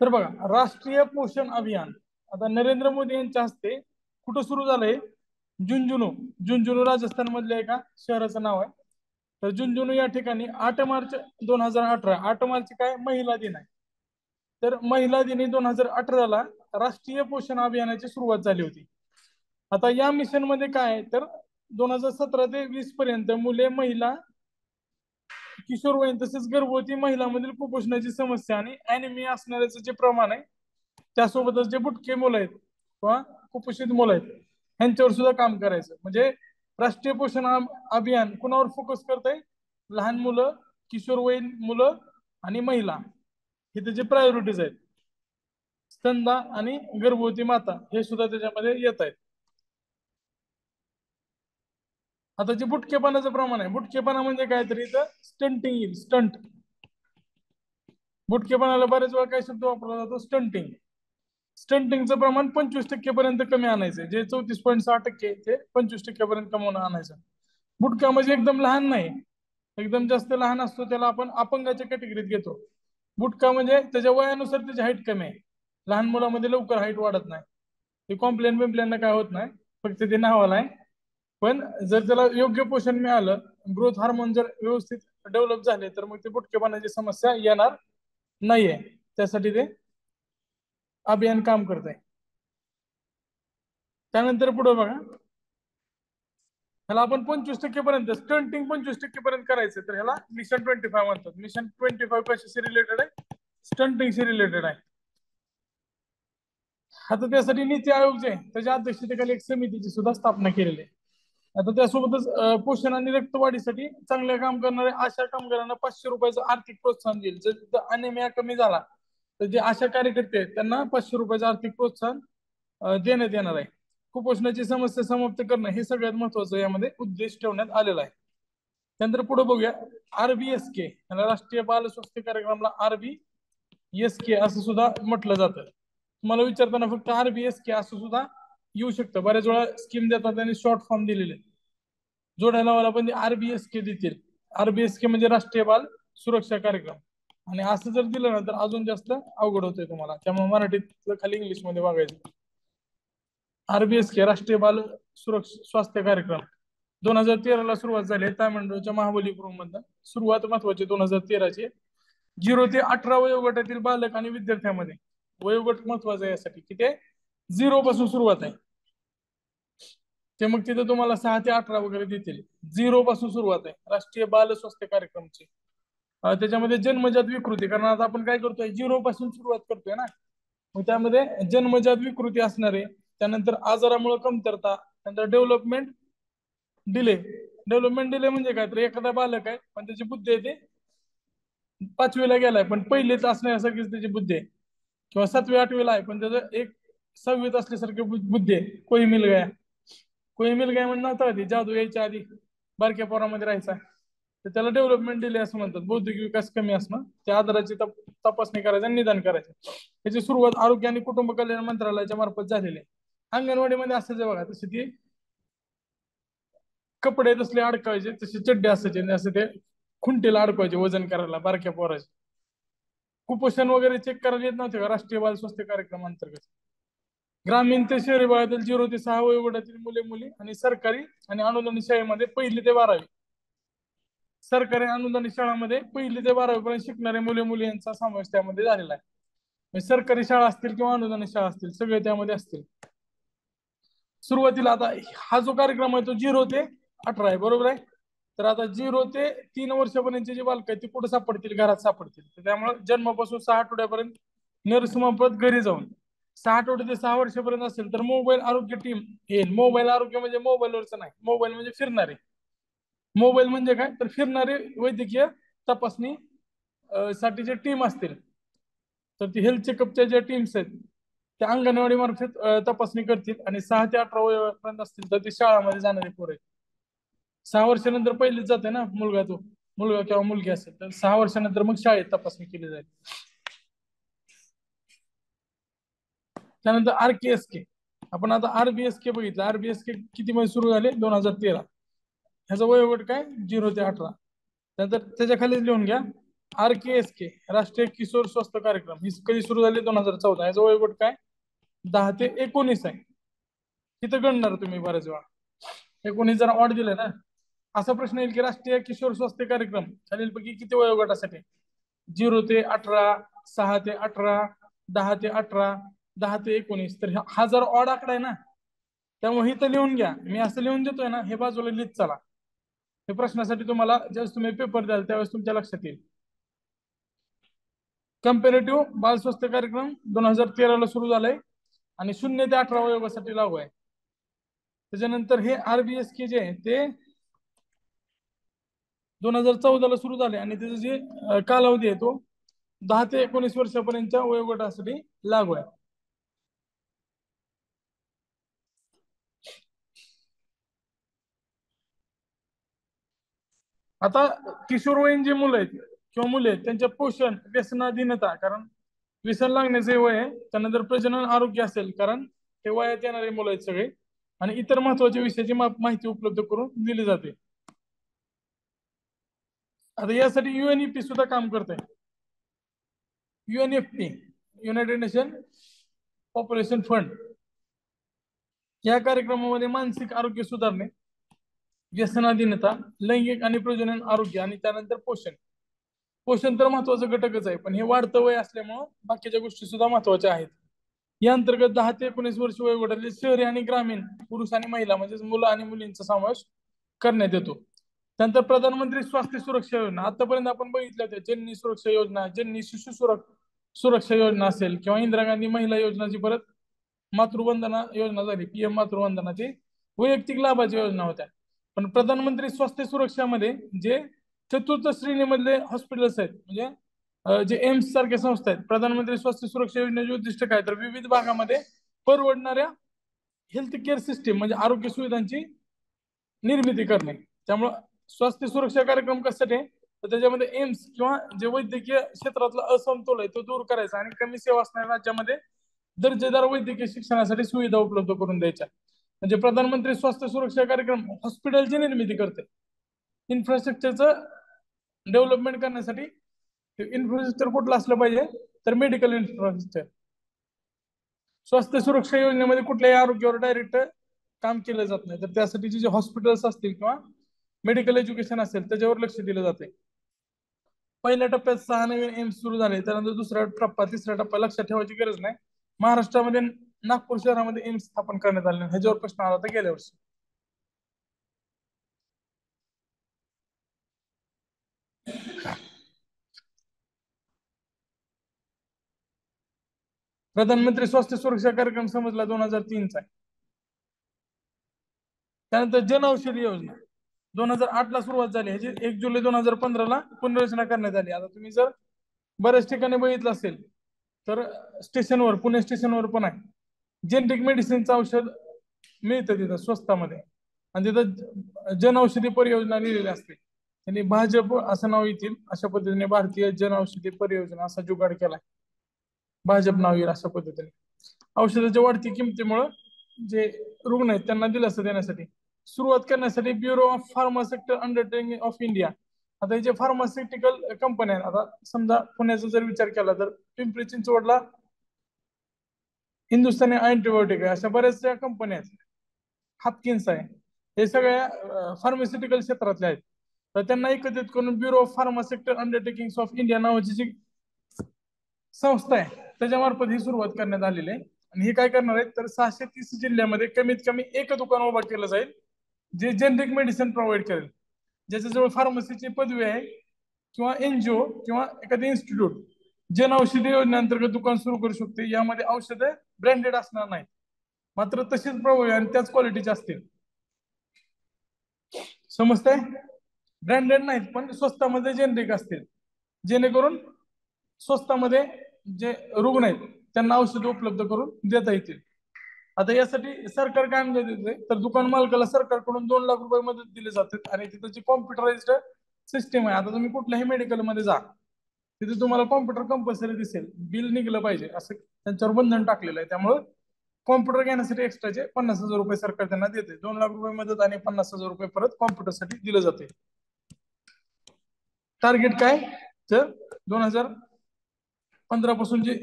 तर बघा, राष्ट्रीय पोषण अभियान आता नरेंद्र मोदी यांच्या हस्ते कुठं सुरू झालंय? झुंझुनू. झुंझुनू राजस्थान मधल्या एका शहराचं नाव आहे. तर झुंझुनू या ठिकाणी 8 मार्च 2018, 8 मार्च काय महिला दिन आहे. तर महिला दिनी 2018ला राष्ट्रीय पोषण अभियानाची सुरुवात झाली होती. आता या मिशन मध्ये काय आहे, तर 2017 ते 20 पर्यंत मुले, महिला, किशोरवयीन तसेच गर्भवती महिलांमधील कुपोषणाची समस्या आणि अॅनिमिया असणाऱ्याचं जे प्रमाण आहे, त्यासोबतच जे बुटके मुलं आहेत किंवा कुपोषित मुलं आहेत ह्यांच्यावर सुद्धा काम करायचं. म्हणजे राष्ट्रीय पोषण अभियान कुणावर फोकस करतंय? लहान मुलं, किशोरवयीन मुलं आणि महिला, हे त्याचे प्रायोरिटीज आहेत. स्तनदा आणि गर्भवती माता हे सुद्धा त्याच्यामध्ये येत आहेत. आता जे बुटकेपणाचं प्रमाण आहे, बुटकेपणा म्हणजे काय, तर इथं स्टंटिंग येईल. स्टंट, बुटकेपणाला बरेच वेळा काय शब्द वापरला जातो? स्टंटिंग. स्टंटिंगचं प्रमाण 25% पर्यंत कमी आणायचं, जे 34.6% ते 25% पर्यंत कमी आणायचं. बुटका म्हणजे एकदम लहान नाही, एकदम जास्त लहान असतो त्याला आपण अपंगाच्या कॅटेगरीत घेतो. बुटका म्हणजे त्याच्या वयानुसार त्याची हाईट कमी आहे. लहान मुलामध्ये लवकर हाईट वाढत नाही. ते कॉम्प्लेन बिम्प्लेन काय होत नाही, फक्त ते नावाला आहे. पण जर त्याला योग्य पोषण मिळालं, ग्रोथ हार्मोन जर व्यवस्थित डेव्हलप झाले, तर मग ते बुटकेपणाची समस्या येणार नाहीये. त्यासाठी ते अभियान काम करत आहे. त्यानंतर पुढे बघा, ह्याला आपण 25% पर्यंत, स्टंटिंग 25% पर्यंत करायचं, तर ह्याला मिशन 25 म्हणतात. मिशन 25 कशाशी रिलेटेड आहे? स्टंटिंगशी रिलेटेड आहे. आता त्यासाठी नीती आयोग जे आहे त्याच्या अध्यक्षतेखाली एक समितीची सुद्धा स्थापना केलेली आहे. आता त्यासोबतच पोषण आणि रक्तवाढीसाठी चांगलं काम करणाऱ्या आशा कामगारांना 500 रुपयाचं आर्थिक प्रोत्साहन देईल. जर अनिमिया कमी झाला तर जे आशा कार्यकर्ते आहेत त्यांना 500 रुपयाचं आर्थिक प्रोत्साहन देण्यात येणार आहे. कुपोषणाची समस्या समाप्त करणं हे सगळ्यात महत्वाचं यामध्ये उद्देश ठेवण्यात आलेला आहे. त्यानंतर पुढे बघूया, RBSK, राष्ट्रीय बाल स्वास्थ्य कार्यक्रमाला RBSK असं सुद्धा म्हटलं जातं. तुम्हाला विचारताना फक्त RBSK असं सुद्धा येऊ शकतं. बऱ्याच वेळा स्कीम देतात त्यांनी शॉर्ट फॉर्म दिलेले, जोडायला मला पण RBSK देतील. RBSK म्हणजे राष्ट्रीय बाल सुरक्षा कार्यक्रम. आणि असं जर दिलं ना तर अजून जास्त अवघड होतंय तुम्हाला, त्यामुळे मराठीत खाली इंग्लिश मध्ये बघायचं. RBSK राष्ट्रीय बाल सुरक्षा स्वास्थ्य कार्यक्रम 2013ला सुरुवात झाली आहे. तामिळनाडूच्या महाबलीपुरम मधनं सुरुवात महत्वाची 2013ची. 0 ते 18 वयोगटातील बालक आणि विद्यार्थ्यांमध्ये, वयोगट महत्वाचं आहे यासाठी की ते 0 पासून सुरुवात आहे. ते मग तिथे तुम्हाला 6 ते 18 वगैरे देतील. 0 पासून सुरुवात आहे राष्ट्रीय बाल स्वास्थ्य कार्यक्रमची. त्याच्यामध्ये जन्मजात विकृती, कारण आता आपण काय करतोय, 0 पासून सुरुवात करतोय ना, मग त्यामध्ये जन्मजात विकृती असणारे, त्यानंतर आजारामुळे कमतरता, त्यानंतर डेव्हलपमेंट डिले. डेव्हलपमेंट डिले म्हणजे काय, तर एखादा बालक आहे पण त्याची बुद्धी आहे ते 5वीला गेलाय पण पहिलीच असण्यासारखीच त्याची बुद्धी आहे, किंवा 7वी 8वीला आहे पण त्याचं एक 6वीत असल्यासारखी बुद्धी आहे. कोई मिल गया. कोई मिल गया म्हणजे नव्हता ती जादू यायच्या आधी बारक्या पोरामध्ये राहायचा, तर त्याला डेव्हलपमेंट डिले असं म्हणतात. बौद्धिक विकास कमी असणं, त्या आजाराची तपासणी करायचं आणि निदान करायचं. त्याची सुरुवात आरोग्य आणि कुटुंब कल्याण मंत्रालयाच्या मार्फत झालेली आहे. अंगणवाडीमध्ये असायचे बघा, तसे ती कपडे तसले अडकायचे, तसे चड्डे असायचे असं ते खुंटीला अडकवायचे वजन करायला बारक्या पोराचे. कुपोषण वगैरे चेक करायला येत नव्हते का राष्ट्रीय बाल स्वास्थ्य कार्यक्रम अंतर्गत? ग्रामीण ते शहरी भागातील 0 ते 6 वयोगटातील मुले मुली आणि सरकारी आणि अनुदानित शाळेमध्ये 1ली ते 12वी, सरकारी अनुदानित शाळांमध्ये 1ली ते 12वी पर्यंत शिकणारे मुले मुली यांचा समावेश त्यामध्ये झालेला आहे. म्हणजे सरकारी शाळा असतील किंवा अनुदानित शाळा असतील, सगळे त्यामध्ये असतील. सुरुवातीला आता हा जो कार्यक्रम आहे तो 0 ते 18 आहे, बरोबर आहे. तर आता 0 ते 3 वर्षापर्यंतचे जे बालक आहेत ते कुठे सापडतील? घरात सापडतील. तर त्यामुळे जन्मापासून 6 आठवड्यापर्यंत नर्समार्फत घरी जाऊन, 6 आठवडे ते 6 वर्षापर्यंत असेल तर मोबाईल आरोग्य टीम येईल. मोबाईल आरोग्य म्हणजे मोबाईलवरचं नाही, मोबाईल म्हणजे फिरणारे. मोबाईल म्हणजे काय, तर फिरणारे वैद्यकीय तपासणी साठीचे टीम असतील, तर ती हेल्थ चेकअपच्या ज्या टीम्स आहेत त्या अंगणवाडी मार्फत तपासणी करतील. आणि 6 ते 18 वयापर्यंत असतील तर ती शाळामध्ये जाणारे पोरं आहेत. 6 वर्षानंतर पहिलीच जाते ना मुलगा, तो मुलगा किंवा मुलगी असेल तर 6 वर्षानंतर मग शाळेत तपासणी केली जाईल. त्यानंतर RKSK, आपण आता RBSK बघितलं. RBSK किती मध्ये सुरू झाले? 2013. ह्याचा वयोगट काय? 0 ते 18. त्यानंतर त्याच्या खाली लिहून घ्या RKSK राष्ट्रीय किशोर स्वास्थ्य कार्यक्रम ही कधी सुरू झाली? 2014. याचा वयोगट काय? 10 ते 19 आहे. तिथं गणणार तुम्ही बऱ्याच वेळा. 19 जरा ऑड दिलंय ना. असा प्रश्न येईल की राष्ट्रीय किशोर स्वास्थ्य कार्यक्रम खालीलपैकी किती वयोगटासाठी? 0 ते 18, 6 ते 18, 10 ते 18, 10 ते 19. तर हा जर ऑड आकडा आहे ना, त्यामुळे इथं लिहून घ्या. मी असं लिहून देतोय ना, हे बाजूला लिहित चला. हे प्रश्नासाठी तुम्हाला ज्यावेळेस तुम्ही पेपर द्याल त्यावेळेस तुमच्या लक्षात येईल. कम्पेरेटिव्ह बाल स्वास्थ्य कार्यक्रम 2013 ला सुरू झालाय आणि 0 ते 18 वयोगटासाठी लागू आहे. त्याच्यानंतर हे RBSK जे आहे ते 2014 ला सुरू झाले आणि त्याचा जे कालावधी आहे तो 10 ते 19 वर्षापर्यंतच्या वयोगटासाठी लागू आहे. आता किशोरवयीन जे मुलं आहेत किंवा मुले आहेत त्यांच्या पोषण, व्यसनाधीनता, कारण व्यसन लागण्याचे वय आहे, त्यानंतर प्रजनन आरोग्य असेल, कारण हे वयात येणारे मुलं आहेत सगळे, आणि इतर महत्वाच्या विषयाची माहिती उपलब्ध करून दिली जाते. आता यासाठी UNEP सुद्धा काम करत आहे. UNFP United nation population fund या कार्यक्रमामध्ये मानसिक आरोग्य सुधारणे, व्यसनाधीनता, लैंगिक आणि प्रजनन आरोग्य आणि त्यानंतर पोषण. पोषण तर महत्वाचा घटकच आहे, पण हे वाढतं वय असल्यामुळं बाकीच्या गोष्टी सुद्धा महत्वाच्या आहेत. या अंतर्गत 10 ते 19 वर्ष वयोगटातील शहरी आणि ग्रामीण पुरुष आणि महिला म्हणजे मुलं आणि मुलींचा समावेश करण्यात येतो. त्यानंतर प्रधानमंत्री स्वास्थ्य सुरक्षा योजना आतापर्यंत आपण बघितल्या होत्या. जननी सुरक्षा योजना, जननी शिशु सुरक्षा योजना असेल किंवा इंदिरा गांधी महिला योजनाची परत मातृवंदना योजना झाली, PM मातृवंदनाची वैयक्तिक लाभाच्या योजना होत्या. पण प्रधानमंत्री स्वास्थ्य सुरक्षामध्ये जे चतुर्थ श्रेणीमधले हॉस्पिटल्स आहेत, म्हणजे जे एम्स सारख्या संस्था आहेत, प्रधानमंत्री स्वास्थ्य सुरक्षा योजनेचे उद्दिष्ट काय? तर विविध भागामध्ये परवडणाऱ्या हेल्थ केअर सिस्टीम म्हणजे आरोग्य सुविधांची निर्मिती करणे. त्यामुळे स्वास्थ्य सुरक्षा कार्यक्रम कशासाठी आहे? तर त्याच्यामध्ये एम्स किंवा जे वैद्यकीय क्षेत्रातला असमतोल आहे तो दूर करायचा आणि कमी सेवा असणाऱ्या राज्यामध्ये दर्जेदार वैद्यकीय शिक्षणासाठी सुविधा उपलब्ध करून द्यायच्या. म्हणजे प्रधानमंत्री स्वास्थ्य सुरक्षा कार्यक्रम हॉस्पिटलची निर्मिती करते. इन्फ्रास्ट्रक्चरचं डेव्हलपमेंट करण्यासाठी इन्फ्रास्ट्रक्चर कुठलं असलं पाहिजे? तर मेडिकल इन्फ्रास्ट्रक्चर. स्वास्थ्य सुरक्षा योजनेमध्ये कुठल्याही आरोग्यावर डायरेक्ट काम केलं जात नाही, तर त्यासाठी जे हॉस्पिटल्स असतील किंवा मेडिकल एज्युकेशन असेल त्याच्यावर लक्ष दिलं जाते. पहिल्या टप्प्यात 6 नवीन एम्स सुरू झाले, त्यानंतर दुसरा टप्पा, तिसरा टप्पा लक्षात ठेवायची गरज नाही. महाराष्ट्रामध्ये नागपूर शहरामध्ये एम्स स्थापन करण्यात आले, ह्याच्यावर प्रश्न आला होता गेल्या वर्षी. प्रधानमंत्री स्वास्थ्य सुरक्षा कार्यक्रम समजला 2003चा आहे. त्यानंतर जन औषधी योजना 2008 ला सुरुवात झाली, ह्याची 1 जुलै 2015 ला पुनर्रचना करण्यात आली. आता तुम्ही जर बऱ्याच ठिकाणी बघितलं असेल तर स्टेशनवर, पुणे स्टेशनवर पण आहे, जेनेरिक मेडिसिनचं औषध मिळतं तिथं स्वस्तामध्ये, आणि तिथं जन औषधी परियोजना लिहिलेली असते. त्यांनी भाजप असं नाव येतील अशा पद्धतीने भारतीय जन औषधी परियोजना असा जुगाड केलाय. भाजप नाव येईल अशा पद्धतीने. औषधाच्या वाढती किमतीमुळे जे रुग्ण आहेत त्यांना दिलासा देण्यासाठी सुरुवात करण्यासाठी bureau of pharmaceutical undertaking of India. आता हे जे फार्मास्युटिकल कंपन्या आहेत, आता समजा पुण्याचा जर विचार केला तर पिंपरी चिंचवडला हिंदुस्थानी अँटीबायोटिक आहे, अशा बऱ्याचशा कंपन्या आहेत, हापकिन्स आहे, हे सगळ्या फार्मास्युटिकल क्षेत्रातल्या आहेत. तर त्यांना एकत्रित करून bureau of pharmaceutical undertaking of India नावाची जी संस्था आहे त्याच्यामार्फत ही सुरुवात करण्यात आलेली आहे. आणि हे काय करणार आहेत तर 630 जिल्ह्यामध्ये कमीत कमी एक दुकान उभा केलं जाईल जे जेनेरिक मेडिसिन प्रोव्हाइड करेल. ज्याच्याजवळ फार्मसीची पदवी आहे किंवा NGO किंवा एखादी इन्स्टिट्यूट जन औषधी योजनेअंतर्गत दुकान सुरू करू शकते. यामध्ये औषधे ब्रँडेड असणार नाही, मात्र तशीच प्रभावी आणि त्याच क्वालिटीचे असतील. समजतंय? ब्रँडेड नाहीत पण स्वस्तामध्ये जेनेरिक असतील, जेणेकरून स्वस्तामध्ये जे रुग्ण आहेत त्यांना औषध उपलब्ध करून देता येतील. आता यासाठी सरकार काय देते तर दुकान मालकाला सरकारकडून 2 लाख रुपये मदत दिली जाते. आणि तिथं जी कॉम्प्युटराइज्ड सिस्टीम आहे, आता तुम्ही कुठल्याही मेडिकल मध्ये जा तिथे तुम्हाला कॉम्प्युटर कंपल्सरी दिसेल, बिल निघलं पाहिजे असं त्यांच्यावर बंधन टाकलेलं आहे. त्यामुळे कॉम्प्युटर घेण्यासाठी एक्स्ट्राचे 50,000 रुपये सरकार त्यांना देते. 2 लाख रुपये मदत आणि 50,000 रुपये परत कॉम्प्युटरसाठी दिले जाते. टार्गेट काय? तर 2015 पासून जी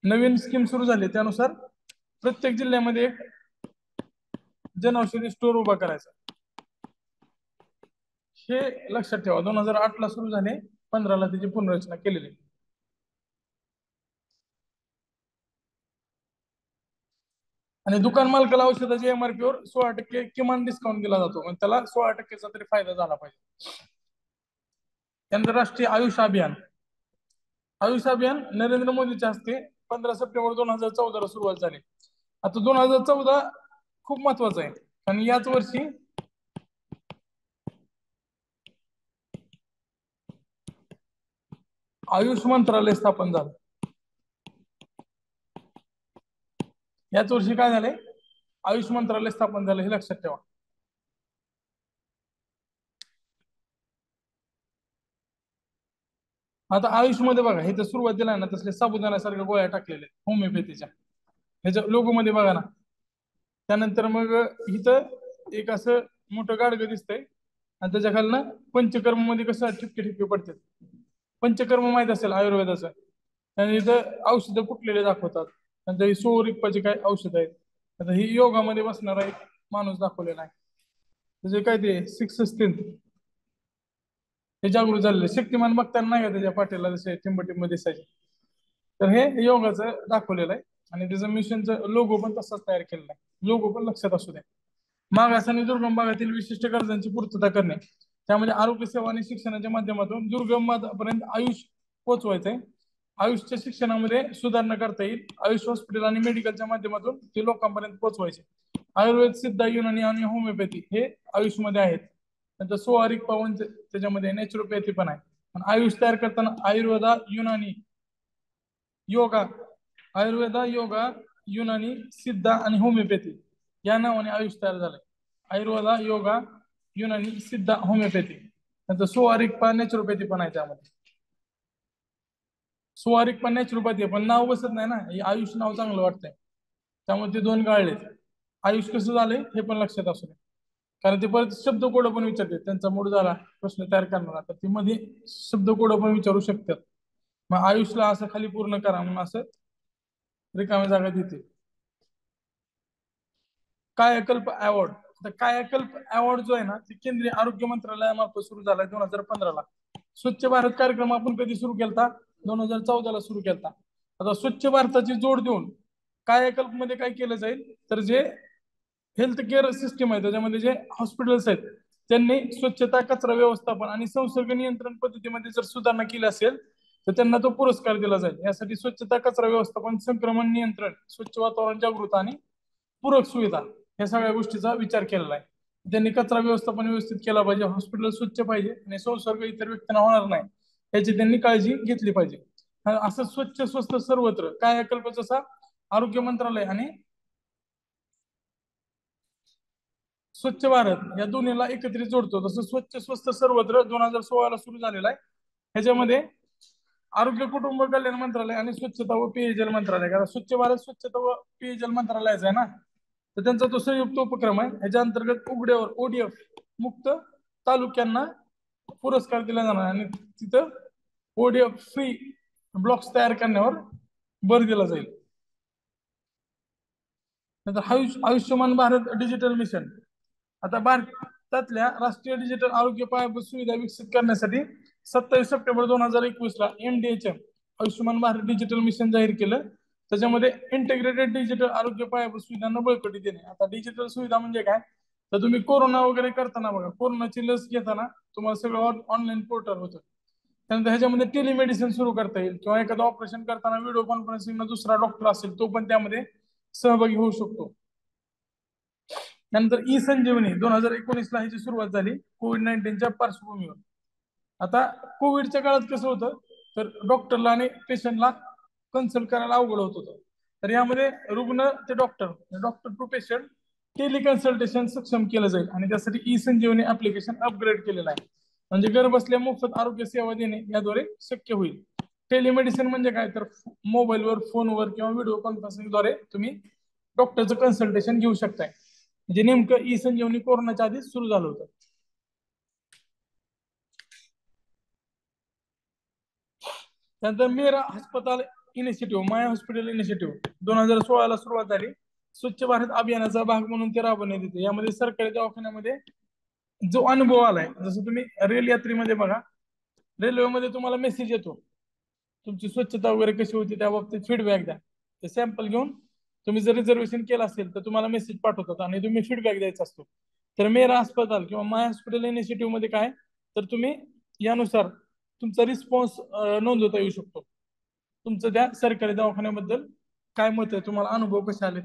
नवीन स्कीम सुरू झाली त्यानुसार प्रत्येक जिल्ह्यामध्ये एक जनऔषधी स्टोअर उभा करायचा. हे लक्षात ठेवा. 2008 ला सुरू झाले, 15 ला त्याची पुनर्रचना केलेली. आणि दुकान मालकाला औषधाच्या एमआरपी वर 16% किमान डिस्काउंट दिला जातो. म्हणजे त्याला 16%चा तरी फायदा झाला पाहिजे. त्यानंतर राष्ट्रीय आयुष अभियान. आयुष अभियान नरेंद्र मोदीच्या हस्ते 15 सप्टेंबर 2014 ला सुरुवात झाली. आता 2014 खूप महत्वाचं आहे, आणि याच वर्षी आयुष मंत्रालय स्थापन झालं. याच वर्षी काय झालंय? आयुष मंत्रालय स्थापन झालं, हे लक्षात ठेवा. आता आयुष मध्ये बघा, हे तर सुरुवातीला आहे ना तसले साबुदाण्यासारख्या गोळ्या टाकलेल्या होमिओपॅथीच्या, ह्याच्या लोगो मध्ये बघा ना. त्यानंतर मग इथं एक असं मोठं गाडगं दिसतंय, आणि त्याच्या खालनं पंचकर्म मध्ये कसं ठिपके ठिपके पडतात. पंचकर्म माहित असेल आयुर्वेदाचं. आणि इथं औषधं कुठलेले दाखवतात. नंतर ही सोरिप्पाची काय औषध आहेत. आता ही योगामध्ये बसणारा एक माणूस दाखवलेला आहे. त्याचे काय ते 6 स्ट्रेंथ हे जागृत झालेले. शक्तिमान बघताना नाही का त्याच्या पाठीला जसे टिंब टिंब दिसायचे. तर हे योगाचं दाखवलेलं आहे. आणि त्याचं मिशनचं लोगो पण तसाच तयार केलेला आहे. लोगो पण लक्षात असू द्या. मागास आणि दुर्गम भागातील विशिष्ट गरजांची पूर्तता करणे, त्यामध्ये आरोग्य सेवा आणि शिक्षणाच्या माध्यमातून दुर्गम भागापर्यंत आयुष पोहोचवायचंय. आयुषच्या शिक्षणामध्ये सुधारणा करता येईल. आयुष हॉस्पिटल आणि मेडिकलच्या माध्यमातून ते लोकांपर्यंत पोहोचवायचे. आयुर्वेद, सिद्ध, युनानी आणि होमिओपॅथी हे आयुषमध्ये आहेत. नंतर सोवारिक पवन त्याच्यामध्ये नॅचरोपॅथी पण आहे. आणि आयुष तयार करताना आयुर्वेदा, युनानी, योगा, आयुर्वेदा, योगा, युनानी, सिद्ध आणि होमिओपॅथी या नावाने आयुष तयार झालंय. आयुर्वेदा, योगा, युनानी, सिद्ध, होमिओपॅथी. नंतर सोवारिक पा नॅचरोपॅथी पण आहे त्यामध्ये. सुवारिक पण नॅचरोपॅथी पण नाव बसत नाही ना. हे आयुष नाव चांगलं वाटतंय, त्यामुळे ते दोन गाळले. आयुष कसं झालंय हे पण लक्षात असू नये, कारण ते परत शब्द कोड पण विचारतात. त्यांचा मूड झाला प्रश्न तयार करणारा, तर ते मध्ये शब्द कोड पण विचारू शकतात. मग आयुषला असं खाली पूर्ण करा म्हणून असं रिकाम्या जागा देते. कायाकल्प अवॉर्ड. तर कायाकल्प अवॉर्ड जो आहे ना, ते केंद्रीय आरोग्य मंत्रालयामार्फत सुरू झालाय 2015 ला. स्वच्छ भारत कार्यक्रम आपण कधी सुरू केलता? 2014 ला सुरू केलता. आता स्वच्छ भारताची जोड देऊन कायाकल्प मध्ये काय केलं जाईल, तर जे हेल्थ केअर सिस्टीम आहे त्याच्यामध्ये जे हॉस्पिटल्स आहेत त्यांनी स्वच्छता, कचरा व्यवस्थापन आणि संसर्ग नियंत्रण पद्धतीमध्ये जर सुधारणा केली असेल तर त्यांना तो पुरस्कार दिला जाईल. यासाठी स्वच्छता, कचरा व्यवस्थापन, संक्रमण नियंत्रण, स्वच्छ वातावरण जागृती आणि पूरक सुविधा या सगळ्या गोष्टीचा विचार केलेला आहे. त्यांनी कचरा व्यवस्थापन व्यवस्थित केला पाहिजे, हॉस्पिटल स्वच्छ पाहिजे आणि संसर्ग इतर व्यक्तींना होणार नाही याची त्यांनी काळजी घेतली पाहिजे. असं स्वच्छ स्वस्त सर्वत्र कायाकल्प जसा आरोग्य मंत्रालय आणि स्वच्छ भारत या दोन्हीला एकत्रित जोडतो, तसं स्वच्छ स्वस्त सर्वत्र 2016 ला सुरू झालेला आहे. ह्याच्यामध्ये आरोग्य कुटुंब कल्याण मंत्रालय आणि स्वच्छता व पेयजल मंत्रालय, कारण स्वच्छ भारत स्वच्छता व पेयजल मंत्रालयाचा आहे ना, तर त्यांचा तो संयुक्त उपक्रम आहे. ह्याच्या अंतर्गत उघड्यावर ओडीएफ मुक्त तालुक्यांना पुरस्कार दिला जाणार आणि तिथं ओडीएफ फ्री ब्लॉक्स तयार करण्यावर भर दिला जाईल. नंतर आयुष्यमान भारत डिजिटल मिशन. आता भारतातल्या राष्ट्रीय डिजिटल आरोग्य पायाभूत सुविधा विकसित करण्यासाठी 27 सप्टेंबर 2021 ला MDHM Ayushman Bharat digital mission जाहीर केलं. त्याच्यामध्ये इंटिग्रेटेड डिजिटल आरोग्य पायाभूत सुविधांना बळकटी देणे. आता डिजिटल सुविधा म्हणजे काय, तर तुम्ही कोरोना वगैरे करताना बघा, कोरोनाची लस घेताना तुम्हाला सगळं ऑनलाईन पोर्टल होतं. त्यानंतर ह्याच्यामध्ये टेलिमेडिसिन सुरू करता येईल, किंवा एखादं ऑपरेशन करताना व्हिडिओ कॉन्फरन्सिंग दुसरा डॉक्टर असेल तो पण त्यामध्ये सहभागी होऊ शकतो. त्यानंतर ई संजीवनी 2019 ला ह्याची सुरुवात झाली कोविड-19च्या पार्श्वभूमीवर. आता कोविडच्या काळात कसं होतं, तर डॉक्टरला आणि पेशंटला कन्सल्ट करायला अवघड होत होतं. तर यामध्ये रुग्ण ते doctor, doctor to patient teleconsultation सक्षम केलं जाईल आणि त्यासाठी ई संजीवनी ऍप्लिकेशन अपग्रेड केलेलं आहे. म्हणजे घर बसल्या मोफत आरोग्य सेवा देणे याद्वारे शक्य होईल. टेलिमेडिसिन म्हणजे काय, तर मोबाईलवर, फोनवर किंवा व्हिडिओ कॉन्फरन्सिंगद्वारे तुम्ही डॉक्टरचं कन्सल्टेशन घेऊ शकताय. म्हणजे नेमकं ई संजीवनी कोरोनाच्या आधीच सुरू झालं होतं. त्यानंतर मेरा अस्पताल इनिशिएटिव्ह, माय हॉस्पिटल इनिशिएटिव्ह 2016 ला सुरुवात झाली. स्वच्छ भारत अभियानाचा भाग म्हणून ते राबवण्यात येते. यामध्ये सरकारी दवाखान्यामध्ये जो अनुभव आलाय, जसं तुम्ही रेल यात्रेमध्ये बघा, रेल्वेमध्ये तुम्हाला मेसेज येतो, तुमची स्वच्छता वगैरे कशी होती त्या बाबतीत फीडबॅक द्या. ते सॅम्पल घेऊन तुम्ही जर रिझर्वेशन केलं असेल तर तुम्हाला मेसेज पाठवतात आणि तुम्ही फीडबॅक द्यायचा असतो. तर मेरा अस्पताल किंवा माय हॉस्पिटल इनिशिएटिव्ह मध्ये काय, तर तुम्ही यानुसार तुमचा रिस्पॉन्स नोंदवता येऊ शकतो. तुमचं त्या सरकारी दवाखान्याबद्दल काय मत आहे, तुम्हाला अनुभव कसे आले,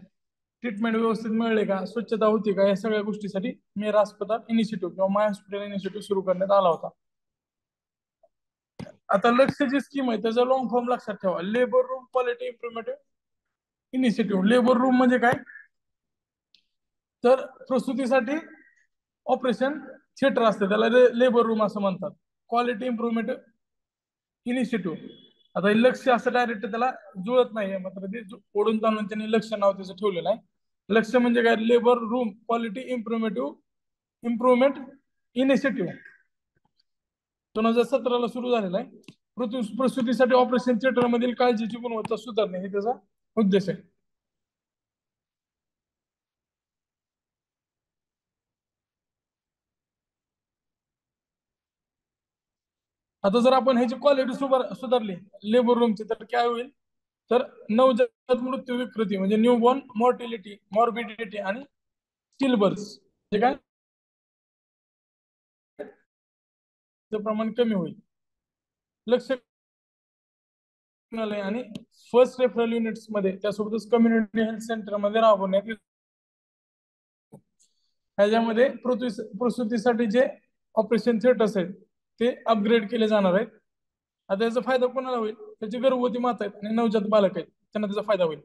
ट्रीटमेंट व्यवस्थित मिळले का, स्वच्छता होती का, या सगळ्या गोष्टीसाठी मेरा अस्पताल इनिशिएटिव्ह किंवा माय हॉस्पिटल इनिशिएटिव्ह सुरू करण्यात आला होता. आता लक्ष्य जी स्कीम आहे त्याचा लॉंग फॉर्म लक्षात ठेवा. Labour room quality improvement initiative. Labour room म्हणजे काय, तर प्रसूतीसाठी ऑपरेशन थिएटर असते, त्याला लेबर रूम असं म्हणतात. क्वालिटी इम्प्रुव्हमेंट इनिशिएटिव्ह, आता हे लक्ष असं डायरेक्ट त्याला जुळत नाहीये, मात्र ते ओढून ताणून त्यांनी लक्ष नाव त्याचं ठेवलेलं आहे. लक्ष म्हणजे काय, labour room quality improvement initiative 2017 सुरू झालेला आहे. प्रसूतीसाठी ऑपरेशन थिएटर मधील काळजीची गुणवत्ता सुधारणे हे त्याचा उद्देश आहे. आता जर आपण ह्याची क्वालिटी सुधारली लेबर रूमची, तर काय होईल, तर नवजात मृत्यू विकृती म्हणजे न्यूबॉर्न मॉर्बिडिटी आणि स्टिलबर्थ हे काय प्रमाण कमी होईल. लक्ष आणि फर्स्ट रेफरल युनिट्स मध्ये त्यासोबतच कम्युनिटी हेल्थ सेंटर मध्ये राबवण्यात येईल. ह्याच्यामध्ये प्रसूतीसाठी जे ऑपरेशन थिएटर्स आहेत ते अपग्रेड केले जाणार आहेत. आता याचा फायदा कोणाला होईल, त्याची गर्भवती माता आहेत आणि नवजात बालक आहेत त्यांना त्याचा फायदा होईल.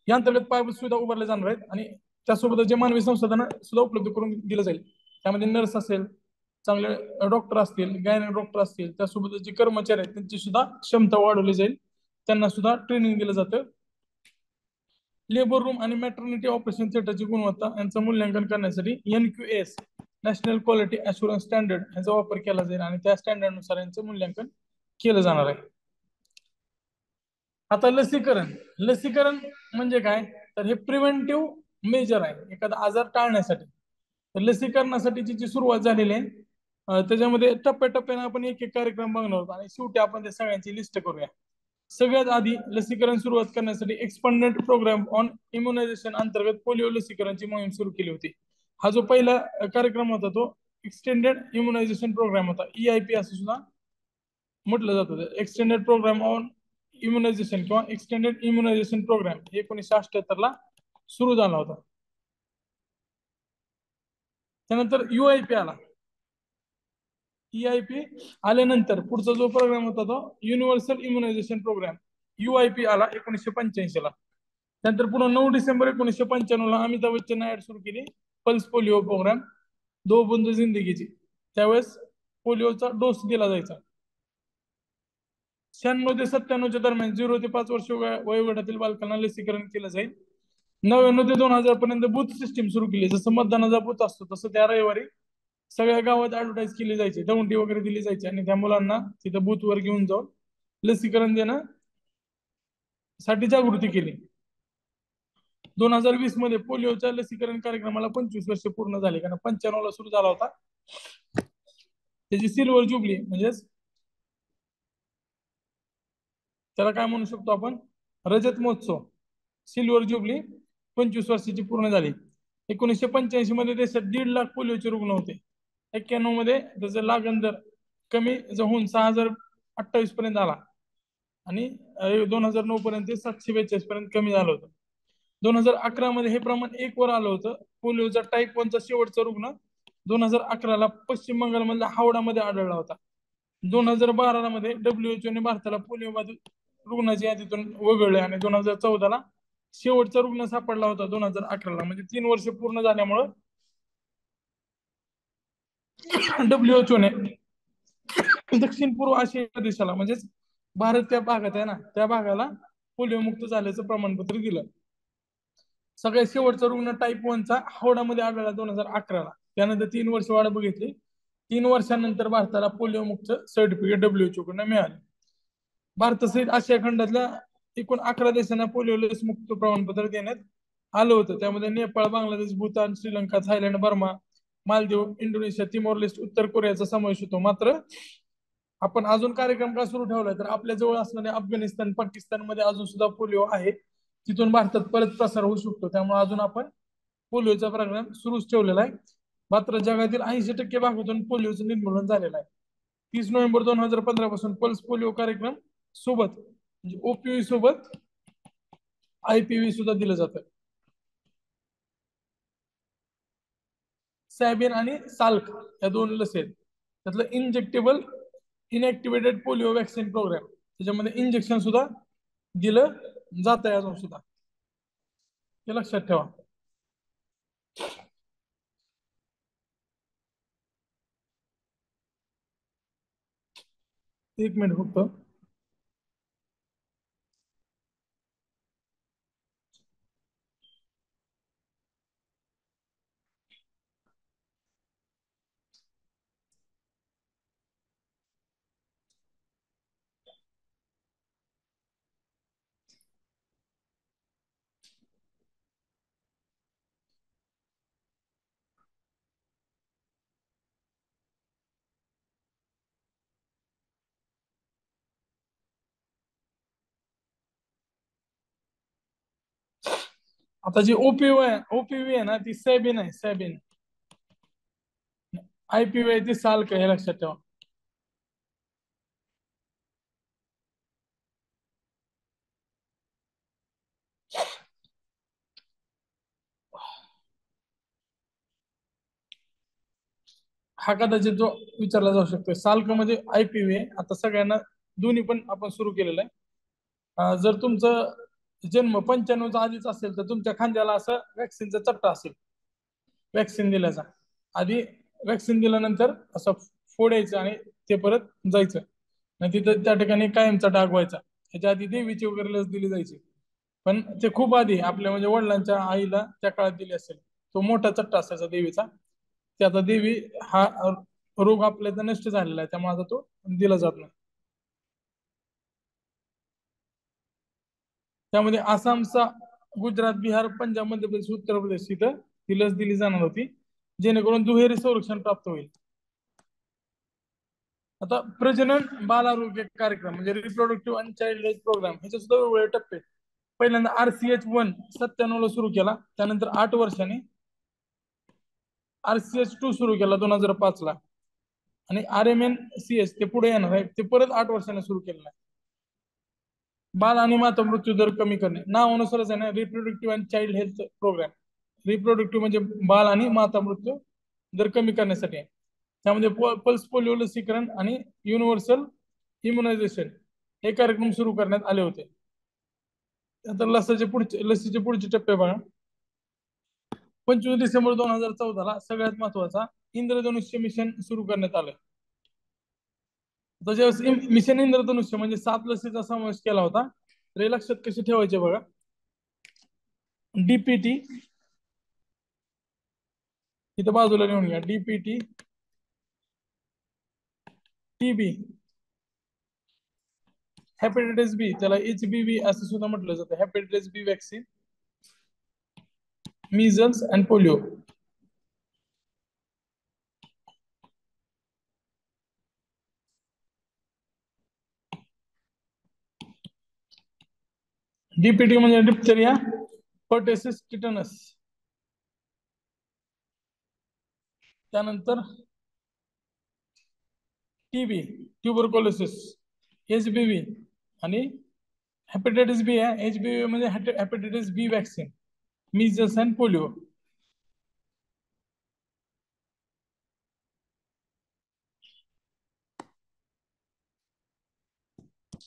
या अंतर्गत पायाभूत सुविधा उभारल्या जाणार आहेत आणि त्यासोबत जे मानवी संसाधन सुद्धा उपलब्ध करून दिलं जाईल. त्यामध्ये नर्स असेल, चांगले डॉक्टर असतील, गायनेक डॉक्टर असतील, त्यासोबत जे कर्मचारी आहेत त्यांची सुद्धा क्षमता वाढवली जाईल, त्यांना सुद्धा ट्रेनिंग दिलं जातं. लेबर रूम आणि मॅटर्निटी ऑपरेशन थिएटरची गुणवत्ता यांचं मूल्यांकन करण्यासाठी NQS national quality assurance standard यांचा वापर केला जाईल आणि त्या स्टँडर्ड नुसार यांचं मूल्यांकन केलं जाणार आहे. आता लसीकरण म्हणजे काय, तर हे प्रिव्हेंटिव्ह मेजर आहे एखादा आजार टाळण्यासाठी. तर लसीकरणासाठीची जी सुरुवात झालेली आहे त्याच्यामध्ये टप्प्याटप्प्याने आपण एक एक कार्यक्रम बघणार आहोत आणि शेवटी आपण त्या सगळ्यांची लिस्ट करूया. सगळ्यात आधी लसीकरण सुरुवात करण्यासाठी एक्सपन्डेंट प्रोग्राम ऑन इम्युनायझेशन अंतर्गत पोलिओ लसीकरणची मोहीम सुरू केली होती. हा जो पहिला कार्यक्रम होता तो एक्सटेंडेड इम्युनायझेशन प्रोग्राम होता, EIP असं सुद्धा म्हटलं जातं. एक्सटेंडेड प्रोग्राम ऑन इम्युनायझेशन किंवा एक्सटेंडेड इम्युनायझेशन प्रोग्राम 1978 ला सुरू झाला होता. त्यानंतर UIP आला. EIP आल्यानंतर पुढचा जो प्रोग्राम होता तो युनिव्हर्सल इम्युनायझेशन प्रोग्राम UIP आला 1985 ला. त्यानंतर पुन्हा 9 डिसेंबर 1995 ला अमिताभ बच्चन ऍड सुरू केली पल्स पोलिओ प्रोग्राम, दो बूंद जिंदगीची. त्यावेळेस पोलिओचा डोस दिला जायचा. 96 ते 97 दरम्यान 0 ते 5 वर्ष वयोगटातील बालकांना लसीकरण केलं जाईल. 99 ते 2000 पर्यंत बूथ सिस्टीम सुरू केली. जसं मतदानाचा बूथ असतो तसं त्या रविवारी सगळ्या गावात ऍडव्हर्टाईज केली जायची, दौंडी वगैरे दिली जायची आणि त्या मुलांना तिथं बूथ वर घेऊन जाऊन लसीकरण देणं साठी जागृती केली. 2020 मध्ये पोलिओच्या लसीकरण कार्यक्रमाला 25 वर्ष पूर्ण झाली, कारण 95 ला सुरू झाला होता. त्याची सिल्वर जुबली म्हणजेच त्याला काय म्हणू शकतो आपण, रजत महोत्सव, सिल्वर जुबली 25 वर्षाची पूर्ण झाली. 1985 मध्ये देशात 1.5 लाख पोलिओचे रुग्ण होते. 91 मध्ये त्याचा लागण दर कमी होऊन 6028 पर्यंत आला आणि 2009 पर्यंत 742 पर्यंत कमी झालं होतं. 2011 मध्ये हे प्रमाण 1 वर आलं होतं. पोलिओचा टाईप 1 चा शेवटचा रुग्ण 2011 ला पश्चिम बंगाल मधल्या हावडा मध्ये आढळला होता. 2012 मध्ये WHO ने भारताला पोलिओ बाधित रुग्णाच्या यादीतून वगळले आणि 2014 ला शेवटचा रुग्ण सापडला होता 2011 ला. म्हणजे 3 वर्ष पूर्ण झाल्यामुळं WHO ने दक्षिण पूर्व आशिया देशाला म्हणजेच भारत त्या भागात आहे ना, त्या भागाला पोलिओ मुक्त झाल्याचं प्रमाणपत्र दिलं. सगळ्यात शेवटचा रुग्ण टाईप 1 चा हावडामध्ये आढळला 2011 ला. त्यानंतर 3 वर्ष वाढ बघितली. 3 वर्षानंतर भारताला पोलिओ मुक्त सर्टिफिकेट WHO कडून मिळाले. भारतासहित आशिया खंडातल्या एकूण 11 देशांना पोलिओ लस मुक्त प्रमाणपत्र देण्यात आलं होतं. त्यामध्ये Nepal, Bangladesh, Bhutan, Sri Lanka, Thailand, Burma, Maldives, Indonesia, Timor Leste, उत्तर कोरियाचा समावेश होतो. मात्र आपण अजून कार्यक्रम का सुरू ठेवलाय तर आपल्या जवळ असणाऱ्या अफगाणिस्तान, पाकिस्तान मध्ये अजून सुद्धा पोलिओ आहे. तिथून भारतात परत प्रसार होऊ शकतो. त्यामुळे अजून आपण पोलिओचा प्रोग्राम सुरूच ठेवलेला आहे. मात्र जगातील 80% भागातून पोलिओचं निर्मूलन झालेलं आहे. 30 नोव्हेंबर 2015 पासून पल्स पोलिओ कार्यक्रम सोबत म्हणजे ओपीव्ही सोबत आयपीव्ही सुद्धा दिलं जातं. सॅबिन आणि साल्क या दोन लस आहेत. त्यातलं injectable inactivated polio vaccine program त्याच्यामध्ये इंजेक्शन सुद्धा दिलं जात आहे अजून सुद्धा. हे लक्षात ठेवा. एक मिनिट फक्त. आता जी ओपीव्ही आहे ना ती सॅबिन आहे. सॅबिन. आयपीव्ही आहे ती साल्क आहे. हे लक्षात ठेवा. हा कदाचित जो विचारला जाऊ शकतो. साल्क मध्ये आयपीव्ही आहे. आता सगळ्यांना दोन्ही पण आपण सुरू केलेलं आहे. जर तुमचं जन्म 95च्या आधीच असेल तर तुमच्या खांद्याला असं वॅक्सिनचा चट्टा असेल वॅक्सिन दिल्याचा. आधी वॅक्सिन दिल्यानंतर असं फोडायचं आणि ते परत जायचं आणि तिथं त्या ठिकाणी कायमचा डाग व्हायचा. ह्याच्या आधी देवीची वगैरे लस दिली जायची. पण ते खूप आधी आपल्या म्हणजे वडिलांच्या आईला त्या काळात दिली असेल. तो मोठा चट्टा असायचा देवीचा. ते आता देवी हा रोग आपल्या नष्ट झालेला आहे त्यामुळे आता तो दिला जात नाही. त्यामध्ये आसामचा, गुजरात, बिहार, पंजाब, मध्य प्रदेश, उत्तर प्रदेश इथं ही लस दिली जाणार होती जेणेकरून दुहेरी संरक्षण प्राप्त होईल. आता प्रजनन बाल आरोग्य कार्यक्रम म्हणजे रिप्रोडक्टिव्ह आणि चाइल्ड हेल्थ प्रोग्राम ह्याचे सुद्धा वेगवेगळे टप्पे. पहिल्यांदा RCH1 97 ला सुरू केला. त्यानंतर 8 वर्षांनी RCH2 सुरू केला 2005 ला. आणि RMNCH ते पुढे येणार आहे ते परत 8 वर्षांनी सुरू केलेलं आहे. बाल आणि माता मृत्यू दर कमी करणे नावानुसारच आहे ना reproductive and child health program. Reproductive म्हणजे बाल आणि माता मृत्यू दर कमी करण्यासाठी आहे. त्यामध्ये पल्स पोलिओ लसीकरण आणि युनिव्हर्सल इम्युनायझेशन हे कार्यक्रम सुरू करण्यात आले होते. त्यानंतर लसीचे पुढचे टप्पे बघा. 25 डिसेंबर 2014 ला सगळ्यात महत्वाचा इंद्रधनुष्य मिशन सुरू करण्यात आलं. त्याच्यावेळेस मिशन इंद्रधनुष्य म्हणजे 7 लसीचा समावेश केला होता. तर हे लक्षात कसे ठेवायचे बघा. डीपीटी इथं बाजूला लिहून घ्या. डीपीटी, टीबी, हेपॅटायटिस बी त्याला HBV असं सुद्धा म्हटलं जातं. Hepatitis B vaccine, measles and polio. DPT म्हणजे डिप्थेरिया, पर्टेसिस, टिटनस. त्यानंतर टीबी, ट्युबरक्युलोसिस, HBV आणि हेपॅटायटिस बी आहे. HBV म्हणजे hepatitis B vaccine, measles and polio.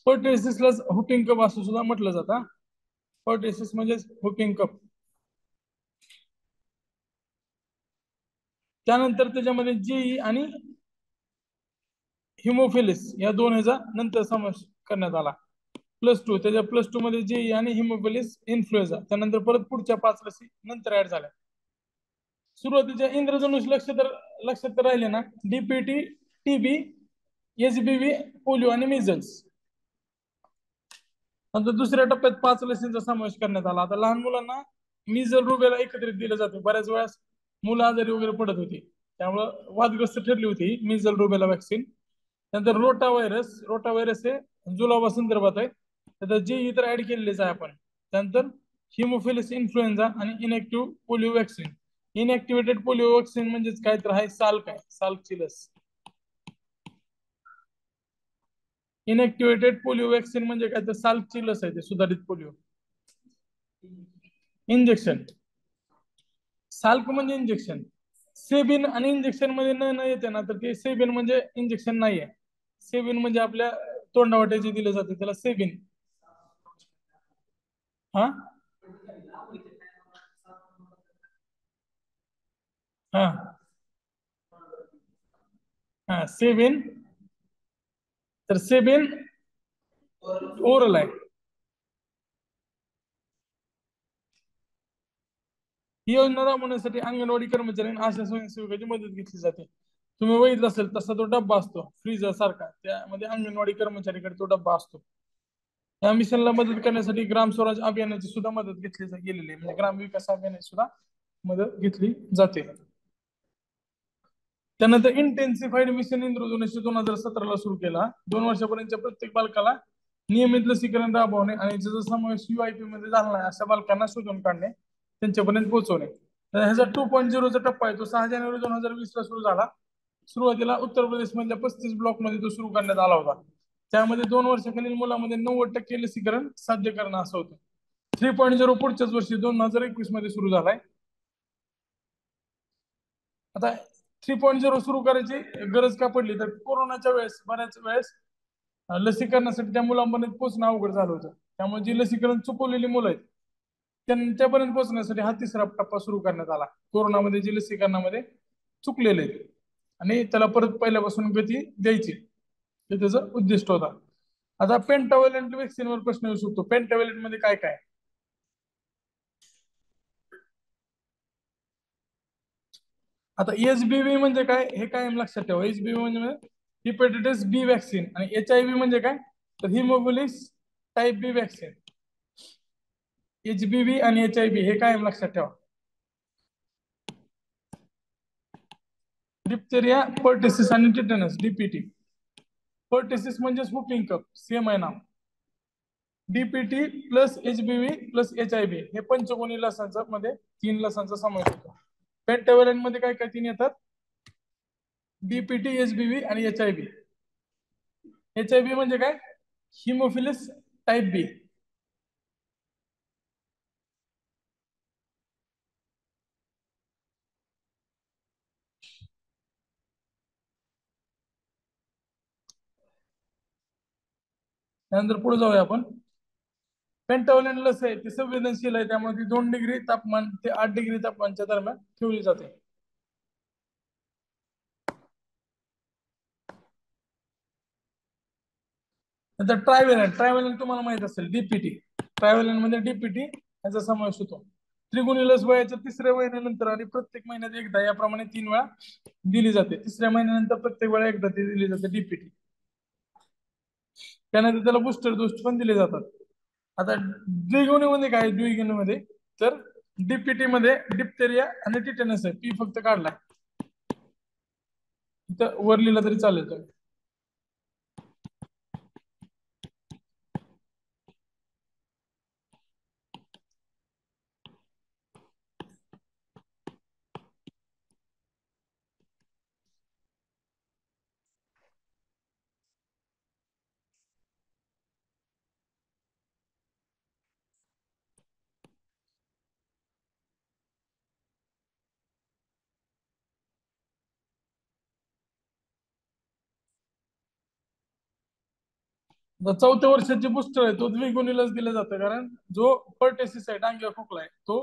पर्टेसिसला हुकिंग कप असं सुद्धा म्हटलं जातं. पर्टेसिस म्हणजे हुकिंग कप. त्यानंतर त्याच्यामध्ये जेई आणि हिमोफिलिस या दोन ह्याचा नंतर समावेश करण्यात आला. +2 त्याच्या +2 मध्ये जेई आणि हिमोफिलिस इन्फ्लुएन्झा. त्यानंतर परत पुढच्या 5 लसी नंतर ऍड झाल्या. सुरुवातीच्या इंद्रधनुष लक्षात राहिले ना. डीपीटी, टीबी, HBV, पोलिओ आणि मिझल्स. नंतर दुसऱ्या टप्प्यात 5 लसींचा समावेश करण्यात आला. आता लहान मुलांना मिझल रुबेला एकत्रित दिलं जाते. बऱ्याच वेळेस मुलं आजारी वगैरे पडत होती, त्यामुळं वादग्रस्त ठरली होती मिझल रुबेला व्हॅक्सिन. नंतर रोटा व्हायरस हे जुलाबा संदर्भात आहे, त्यात जे इतर ऍड केलेलेच आहे आपण. त्यानंतर हिमोफिलस इन्फ्लुएन्झा आणि इनएक्टिव्ह पोलिओ व्हॅक्सिन. इनएक्टिव्हेटेड पोलिओ व्हॅक्सिन म्हणजेच काय तर आहे साल्कची लस. इनएक्टिव्हेटेड पोलिओ व्हॅक्सिन म्हणजे काय तर साल्कची लस आहे, ते सुधारित पोलिओ इंजेक्शन. साल्क म्हणजे इंजेक्शन. सेबिन आणि इंजेक्शन मध्ये न येते ना, तर ते सेबिन म्हणजे इंजेक्शन नाहीये. सेबिन म्हणजे आपल्या तोंडावाटे जे दिलं जाते त्याला सेबिन. हा हा हा सेबिन. तर सेबिन ओरल आहे. ही योजना राबवण्यासाठी अंगणवाडी कर्मचारी आणि आशा स्वयंसेवकाची मदत घेतली जाते. तुम्ही बघितलं असेल तसा तो डब्बा असतो फ्रीजर सारखा, त्यामध्ये अंगणवाडी कर्मचारीकडे तो डब्बा असतो. या मिशनला मदत करण्यासाठी ग्राम स्वराज अभियानाची सुद्धा मदत घेतली गेलेली आहे, म्हणजे ग्राम विकास अभियानाची सुद्धा मदत घेतली जाते. त्यानंतर इंटेन्सिफाईड मिशन इंद्रधनुष्य 2017 सुरू केला. 2 वर्षापर्यंतच्या प्रत्येक बालकाला नियमित लसीकरण राबवणे आणि ज्याचा समावेश UIP मध्ये झाला नाही अशा बालकांना शोधून काढणे, त्यांच्यापर्यंत पोहोचवणे. तर ह्याचा 2.0चा टप्पा आहे, तो 6 जानेवारी 2020 ला सुरू झाला. सुरुवातीला उत्तर प्रदेश मधल्या 35 ब्लॉक मध्ये तो सुरू करण्यात आला होता. त्यामध्ये 2 वर्षाखालील मुलांमध्ये 90% लसीकरण साध्य करणं असं होतं. 3.0 पुढच्याच वर्षी 2021 मध्ये सुरू झालाय. आता 3.0 सुरू करायची गरज का पडली, तर कोरोनाच्या वेळेस बऱ्याच वेळेस लसीकरणासाठी त्या मुलांपर्यंत पोहोचणं अवघड झालं होतं. त्यामुळे जी लसीकरण चुकवलेली मुलं आहेत त्यांच्यापर्यंत पोहोचण्यासाठी हा तिसरा टप्पा सुरू करण्यात आला. कोरोनामध्ये जी लसीकरणामध्ये चुकलेले आहेत आणि त्याला परत पहिल्यापासून गती द्यायची, हे त्याचा उद्दिष्ट होता. आता पेंटाव्हॅलंट व्हॅक्सिनवर प्रश्न येऊ शकतो. पेंटाव्हॅलंट मध्ये काय काय? आता HBV म्हणजे काय हे कायम लक्षात ठेवा. HBV म्हणजे हिपॅटायटिस बी व्हॅक्सिन आणि HIV म्हणजे काय तर हिमोफिलिस टाईप बी व्हॅक्सिन. HBV आणि HIV हे कायम लक्षात ठेवा. डिप्थेरिया, पर्टेसिस आणि टिटॅनस DPT. पर्टेसिस म्हणजे स्पूपिंग कप, सेम आहे नाव. DPT plus HBV plus HIV हे पंचकोनी लसांचा मध्ये 3 लसांचा समावेश होतो. पेंटाव्हॅलंट मध्ये काय काय 3 येतात? DPT, HBV आणि HIV. HIV म्हणजे काय? हिमोफिलिस टाईप बी. त्यानंतर पुढे जाऊया आपण. पेंटाव्हॅलंट लस आहे ती संवेदनशील आहे, त्यामुळे ती 2 डिग्री तापमान ते 8 डिग्री तापमानच्या दरम्यान ठेवली जाते. नंतर ट्रायव्हॅलंट तुम्हाला माहित असेल DPT. ट्रायव्हॅलंट मध्ये DPT याचा समावेश होतो. त्रिगुणी लस वयाच्या 3ऱ्या महिन्यानंतर आणि प्रत्येक महिन्यात एकदा याप्रमाणे 3 वेळा दिली जाते. 3ऱ्या महिन्यानंतर प्रत्येक वेळा एकदा ती दिली जाते DPT. त्यानंतर त्याला बुस्टर डोस पण दिले जातात. आता द्विगुणीमध्ये काय? द्विगुणीमध्ये तर DPT मध्ये डिप्थेरिया आणि टिटॅनस आहे. पी फक्त काढलाय इथं वर लिहिला तरी चालेल. चौथ्या वर्षाचे बुस्टर आहे तो द्विगुणी लस दिला जातं, कारण जो पर्टेसिस आहे डांगेवा खोकला आहे तो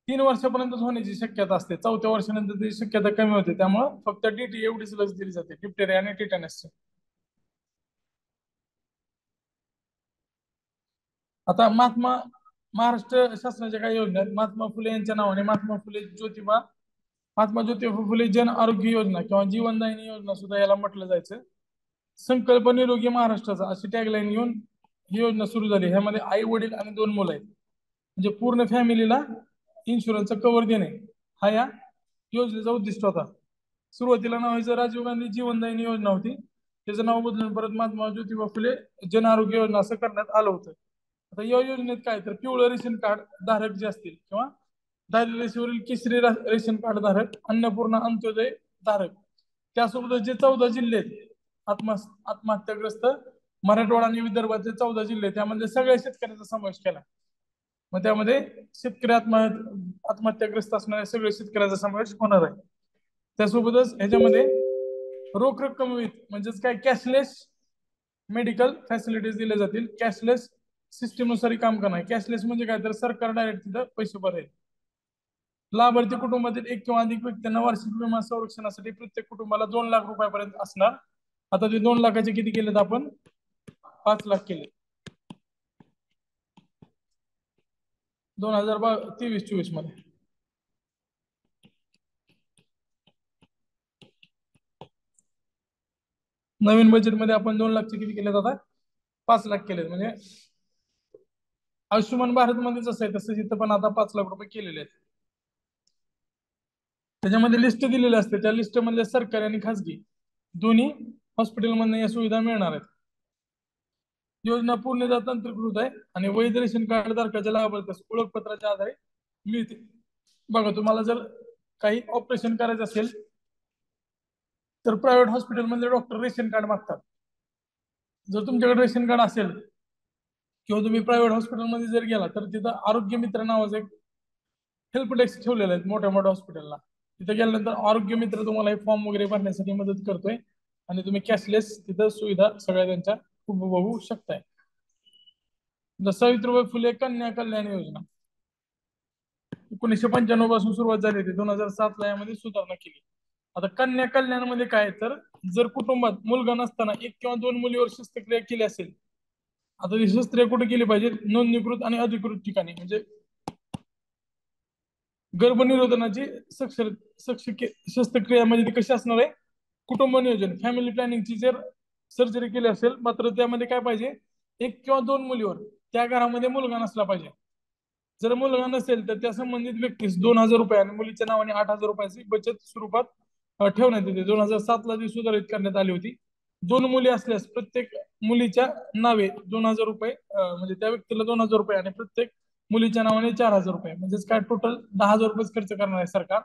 3 वर्षापर्यंत होण्याची शक्यता असते. 4थ्या वर्षानंतर त्याची शक्यता कमी होते. त्यामुळे फक्त DT एवढीच लस दिली जाते, डिप्थेरिया आणि टिटॅनसची. आता महाराष्ट्र शासनाच्या काही योजना आहेत. महात्मा फुले यांच्या नावाने महात्मा ज्योतिबा फुले जन आरोग्य योजना किंवा जीवनदायिनी योजना सुद्धा याला म्हटलं जायचं. संकल्प निरोगी महाराष्ट्राचा अशी टॅगलाईन घेऊन ही योजना सुरू झाली. ह्यामध्ये आई वडील आणि 2 मुलं आहेत, म्हणजे पूर्ण फॅमिलीला इन्शुरन्सचा कव्हर देणे हा या योजनेचा उद्दिष्ट होता. सुरुवातीला नाव व्हायचं राजीव गांधी जीवनदायिनी योजना होती. त्याचं नाव बदलून परत महात्मा ज्योतिबा फुले जन आरोग्य योजना असं करण्यात आलं होतं. आता या योजनेत काय तर पिवळं रेशन कार्ड धारक जे असतील किंवा दारिद्र्य रेषेवरील केसरी रेशन कार्ड धारक, अन्नपूर्णा अंत्योदय धारक, त्यासोबत जे 14 जिल्हे आहेत आत्महत्याग्रस्त मराठवाडा आणि विदर्भाचे 14 जिल्हे, त्यामध्ये सगळ्या शेतकऱ्यांचा समावेश केला. मग त्यामध्ये शेतकरी आत्महत्याग्रस्त असणाऱ्या सगळ्या शेतकऱ्याचा समावेश होणार आहे. त्यासोबतच ह्याच्यामध्ये रोख रक्कम म्हणजेच काय कॅशलेस मेडिकल फॅसिलिटीज दिल्या जातील. कॅशलेस सिस्टीम नुसार काम करणार. कॅशलेस म्हणजे काय तर सरकार डायरेक्ट तिथं पैसे भरेल. लाभार्थी कुटुंबातील एक किंवा अधिक व्यक्तींना वार्षिक विमा संरक्षणासाठी प्रत्येक कुटुंबाला 2 लाख रुपयापर्यंत असणार. आता ते 2 लाखाचे किती केलेत आपण? 5 लाख केले 2023-24 मध्ये. नवीन बजेट मध्ये आपण 2 लाखचे किती केलेत आता? 5 लाख केलेत. म्हणजे आयुष्यमान भारत मध्येच असं आहे तसं इथं पण आता 5 लाख रुपये केलेले आहेत. त्याच्यामध्ये लिस्ट दिलेली असते. त्या लिस्ट मध्ये सरकारी आणि खासगी दोन्ही हॉस्पिटलमध्ये या सुविधा मिळणार आहेत. योजना पूर्णतः तंत्रकृत आहे आणि वैध रेशन कार्ड धारकाच्या लाभार्थ्यास ओळखपत्राच्या आधारे मिळते. बघा, तुम्हाला जर काही ऑपरेशन करायचं असेल तर प्रायव्हेट हॉस्पिटलमध्ये डॉक्टर रेशन कार्ड मागतात. जर तुमच्याकडे रेशन कार्ड असेल किंवा तुम्ही प्रायव्हेट हॉस्पिटलमध्ये जर गेला तर तिथं आरोग्य मित्र नावाचं एक हेल्प डेस्क ठेवलेलं आहे मोठ्या मोठ्या हॉस्पिटलला. तिथे गेल्यानंतर आरोग्य मित्र तुम्हाला हे फॉर्म वगैरे भरण्यासाठी मदत करतोय आणि तुम्ही कॅशलेस तिथं सुविधा सगळ्या त्यांच्या उपभोगू शकताय. सावित्रीबाई फुले कन्या कल्याण योजना 1995 पासून सुरुवात झाली होती. 2007 ला यामध्ये सुधारणा केली. आता कन्या कल्याण मध्ये काय तर जर कुटुंबात मुलगा नसताना 1 किंवा 2 मुलीवर शस्त्रक्रिया केली असेल, आता ती शस्त्रक्रिया कुठे केली पाहिजे? नोंदणीकृत आणि अधिकृत ठिकाणी. म्हणजे गर्भनिरोधनाची शस्त्रक्रिया म्हणजे ती कशी असणार आहे? कुटुंब नियोजन फॅमिली प्लॅनिंगची जर सर्जरी केली असेल, मात्र त्यामध्ये काय पाहिजे? 1 किंवा 2 मुलीवर, त्या घरामध्ये मुलगा नसला पाहिजे. जर मुलगा नसेल तर त्या संबंधित व्यक्तीस 2,000 रुपये आणि मुलीच्या नावाने 8,000 रुपयाची बचत स्वरूपात ठेवण्यात येते. 2007 ला ती सुधारित करण्यात आली होती. 2 मुली असल्यास प्रत्येक मुलीच्या नावे 2,000 रुपये, म्हणजे त्या व्यक्तीला 2,000 रुपये आणि प्रत्येक मुलीच्या नावाने 4,000 रुपये, म्हणजेच काय टोटल 10,000 रुपये खर्च करणार आहे सरकार.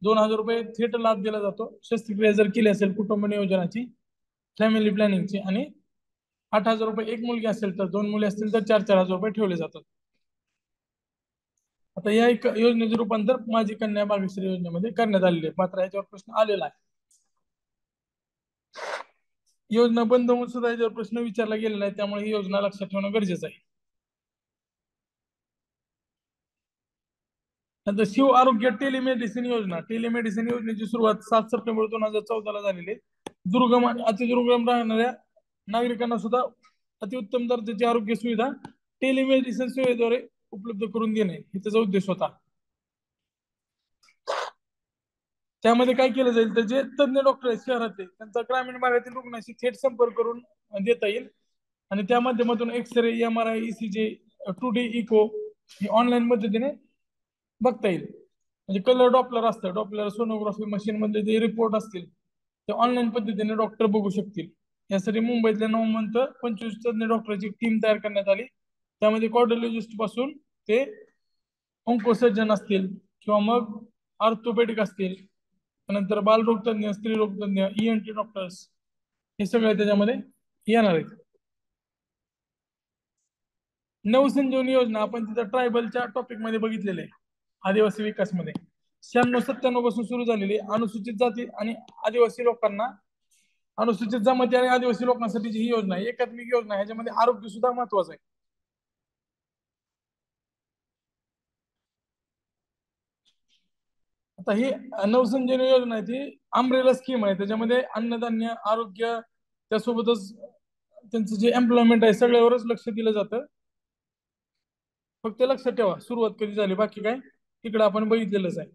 2,000 रुपये थेट लाभ दिला जातो शस्त्रक्रिया जर केली असेल कुटुंब नियोजनाची, फॅमिली प्लॅनिंगची, आणि 8,000 रुपये एक मुलगी असेल तर, 2 मुली असतील तर 4,000 रुपये ठेवले जातात. आता या एक योजनेचे रूपांतर माझी कन्या भाग्यश्री योजनेमध्ये करण्यात आलेले आहे. मात्र याच्यावर प्रश्न आलेला आहे. योजना बंद होऊन सुद्धा याच्यावर प्रश्न विचारला गेलेला आहे, त्यामुळे ही योजना लक्षात ठेवणं गरजेचं आहे. नंतर शिव आरोग्य टेलिमेडिसिन योजना. टेलिमेडिसिन योजनेची सुरुवात 7 सप्टेंबर 2014 ला झालेली आहे. दुर्गम आणि अतिदुर्गम राहणाऱ्या नागरिकांना सुद्धा अतिउत्तम दर्जाची आरोग्य सुविधा टेलिमेडिसिन सेवेद्वारे उपलब्ध करून देणे हे त्याचा उद्देश होता. त्यामध्ये काय केलं जाईल तर जे तज्ञ डॉक्टर आहेत शहरातले, त्यांचा ग्रामीण भागातील रुग्णाशी थेट संपर्क करून देता येईल आणि त्या माध्यमातून x-ray, MRI, ECG, 2D echo हे ऑनलाईन पद्धतीने बघता येईल. म्हणजे कलर डॉपलर असतं, डॉपलर सोनोग्राफी मशीन मध्ये जे रिपोर्ट असतील ते ऑनलाईन पद्धतीने डॉक्टर बघू शकतील. यासाठी मुंबईतल्या 25 तज्ञ डॉक्टरची टीम तयार करण्यात आली. त्यामध्ये कार्डिओलॉजिस्ट पासून ते ऑन्कोसर्जन असतील किंवा मग ऑर्थोपेडिक असतील, नंतर बालरोग तज्ञ, स्त्रीरोग तज्ञ, ENT डॉक्टर्स, हे सगळे त्याच्यामध्ये येणार आहेत. नवसंजीवनी योजना आपण तिथं ट्रायबलच्या टॉपिक मध्ये बघितलेले आहे, आदिवासी विकास मध्ये 96-97 पासून सुरू झालेली अनुसूचित जाती आणि आदिवासी लोकांना, अनुसूचित जमाती आणि आदिवासी लोकांसाठीची ही योजना आहे. एकात्मिक योजना आहे. ह्याच्यामध्ये आरोग्य सुद्धा महत्वाचं आहे. आता ही नवसंजीवनी योजना आहे ती अमरेला स्कीम आहे. त्याच्यामध्ये अन्नधान्य, आरोग्य, त्यासोबतच त्यांचं जे एम्प्लॉयमेंट आहे सगळ्यावरच लक्ष दिलं जातं. फक्त लक्षात ठेवा सुरुवात कधी झाली, बाकी काय तिकडे आपण बघितलेलंच आहे.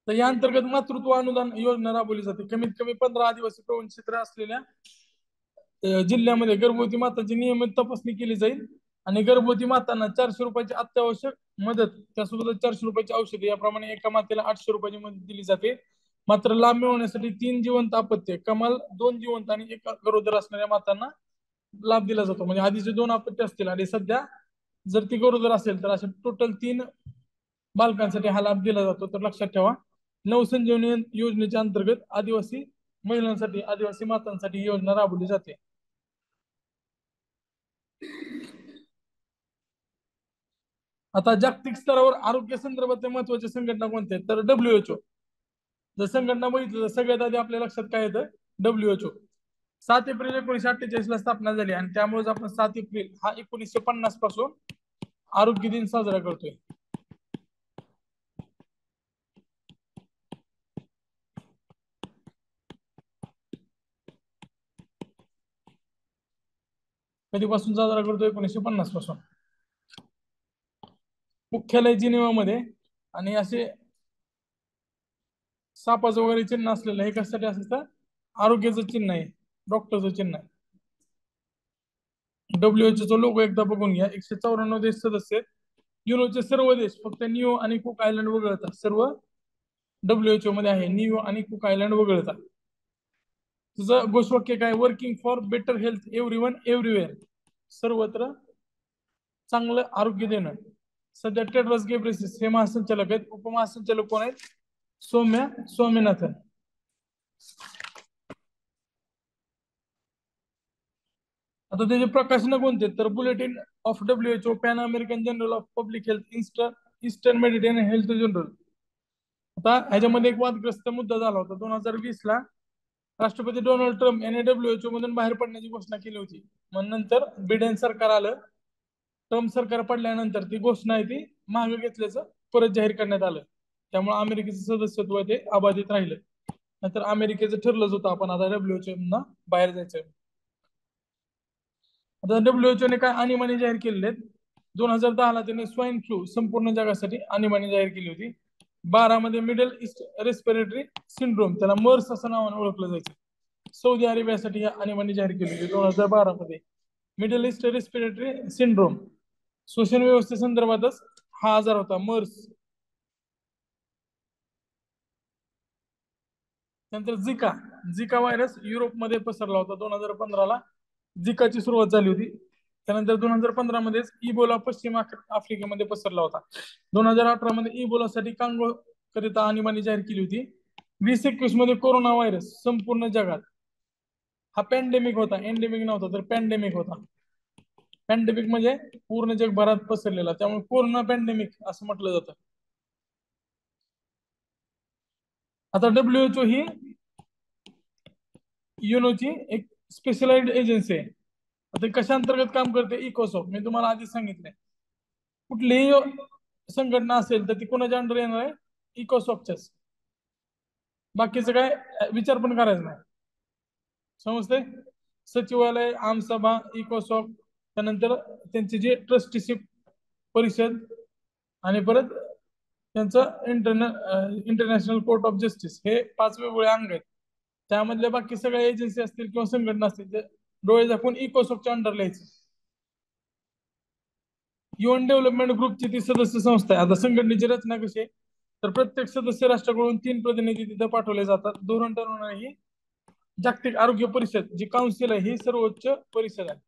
तर या अंतर्गत मातृत्व अनुदान योजना राबवली जाते. कमीत कमी 15 आदिवासी प्रवण क्षेत्र असलेल्या जिल्ह्यामध्ये गर्भवती मातांची नियमित तपासणी केली जाईल आणि गर्भवती मातांना 400 रुपयाची अत्यावश्यक मदत त्यासोबत 400 रुपयाची औषधे याप्रमाणे एका मातेला 800 रुपयाची मदत दिली जाते. मात्र लाभ मिळवण्यासाठी 3 जिवंत अपत्य कमाल 2 जिवंत आणि 1 गरोदर असणाऱ्या मातांना लाभ दिला जातो. म्हणजे आधीचे 2 अपत्य असतील आणि सध्या जर ती गरोदर असेल तर अशा टोटल 3 बालकांसाठी हा लाभ दिला जातो. तर लक्षात ठेवा, नवसंजीवनी योजनेच्या अंतर्गत आदिवासी महिलांसाठी आदिवासी मातांसाठी ही योजना राबवली जाते. आता जागतिक स्तरावर आरोग्य संदर्भातल्या महत्वाच्या संघटना कोणत्या आहेत तर WHO. जर संघटना बघितलं तर सगळ्यात आधी आपल्या लक्षात काय येतं WHO. 7 एप्रिल 1948 ला स्थापना झाली आणि त्यामुळे आपण 7 एप्रिल हा 1950 पासून आरोग्य दिन साजरा करतोय. कधीपासून साजरा करतोय 1950 पासून. मुख्यालय जिनिवामध्ये आणि असे सापाचं वगैरे चिन्ह असलेलं हे कशासाठी असतं आरोग्याचं चिन्ह आहे, डॉक्टरचं चिन्ह आहे. WHO लोगो एकदा बघून घ्या. 194 देश सदस्य आहेत. युरोचे सर्व देश फक्त न्यू आणि कुक आयलंड वगळतात सर्व WHO मध्ये आहे. न्यू आणि कुक आयलंड वगळतात. तुझं घोषवाक्य काय working for better health everyone everywhere. सर्वत्र चांगलं आरोग्य देणं. सध्या टेड्रस घेब्रेयेसस हे महासंचालक आहेत. उपमहासंचालक कोण आहेत सौम्या स्वामीनाथन. आता त्याचे प्रकाशन कोणते तर bulletin of WHO, pan American journal of public health, eastern Mediterranean health journal. आता ह्याच्यामध्ये एक वादग्रस्त मुद्दा झाला होता. 2020 ला राष्ट्रपती डोनाल्ड ट्रम्प यांनी WHO मधून बाहेर पडण्याची घोषणा केली होती. मग नंतर बिडेन सरकार आलं. ट्रम्प सरकार पडल्यानंतर ती घोषणा आहे ती मागे घेतल्याचं परत जाहीर करण्यात आलं. त्यामुळे अमेरिकेचं सदस्यत्व ते अबाधित राहिलं. नंतर अमेरिकेचं ठरलंच होतं आपण आता WHO ना बाहेर जायचं. आता WHO ने काय आणीबाणी जाहीर केलेले आहेत. 2010 ला त्यांनी स्वाईन फ्लू संपूर्ण जगासाठी आणीबाणी जाहीर केली होती. 12 मध्ये मिडल ईस्ट रेस्पिरेटरी सिंड्रोम त्याला मर्स असं नावाने ओळखलं जायचं. सौदी अरेबियासाठी आणीबाणी जाहीर केली होती 2012 मध्ये. मिडल ईस्ट रेस्पिरेटरी सिंड्रोम श्वसन व्यवस्थेसंदर्भातच हा आजार होता मर्स. नंतर झिका झिका व्हायरस युरोपमध्ये पसरला होता 2015 ला. झिकाची सुरुवात झाली होती. त्यानंतर 2015 मध्येच इबोला पश्चिम आफ्रिकेमध्ये पसरला होता. 2018 मध्ये इबोलासाठी कांगो करिता आणीबाणी जाहीर केली होती. 2021 मध्ये कोरोना व्हायरस संपूर्ण जगात हा पॅन्डेमिक होता. एंडेमिक नव्हता तर पॅन्डेमिक होता. पॅन्डेमिक म्हणजे पूर्ण जगभरात पसरलेला त्यामुळे कोरोना पॅन्डेमिक असं म्हटलं जातं. आता WHO ही युनोची एक स्पेशलाइज्ड एजन्सी आहे. आता कशा अंतर्गत काम करते इकोसॉक मी तुम्हाला आधी सांगितलंय. कुठलीही संघटना असेल तर ती कोणाच्या अंडर येणार आहे इकोसॉकच्याच. बाकीचं काय विचार पण करायचा नाही. समजते सचिवालय आमसभा इकोसॉक त्यानंतर त्यांची जी ट्रस्टीशिप परिषद आणि परत त्यांचं इंटरनॅशनल कोर्ट ऑफ जस्टिस हे 5 वेगवेगळे अंग आहेत. त्यामधल्या बाकी सगळ्या एजन्सी असतील किंवा संघटना असतील ते डोळे झाकून इकोसॉकच्या अंडर लिहायचं. UN डेव्हलपमेंट ग्रुपची ती सदस्य संस्था आहे. आता संघटनेची रचना कशी आहे तर प्रत्येक सदस्य राष्ट्राकडून 3 प्रतिनिधी तिथे पाठवले जातात. धोरण ठरवणारी ही जागतिक आरोग्य परिषद जी काउन्सिल आहे ही सर्वोच्च परिषद आहे.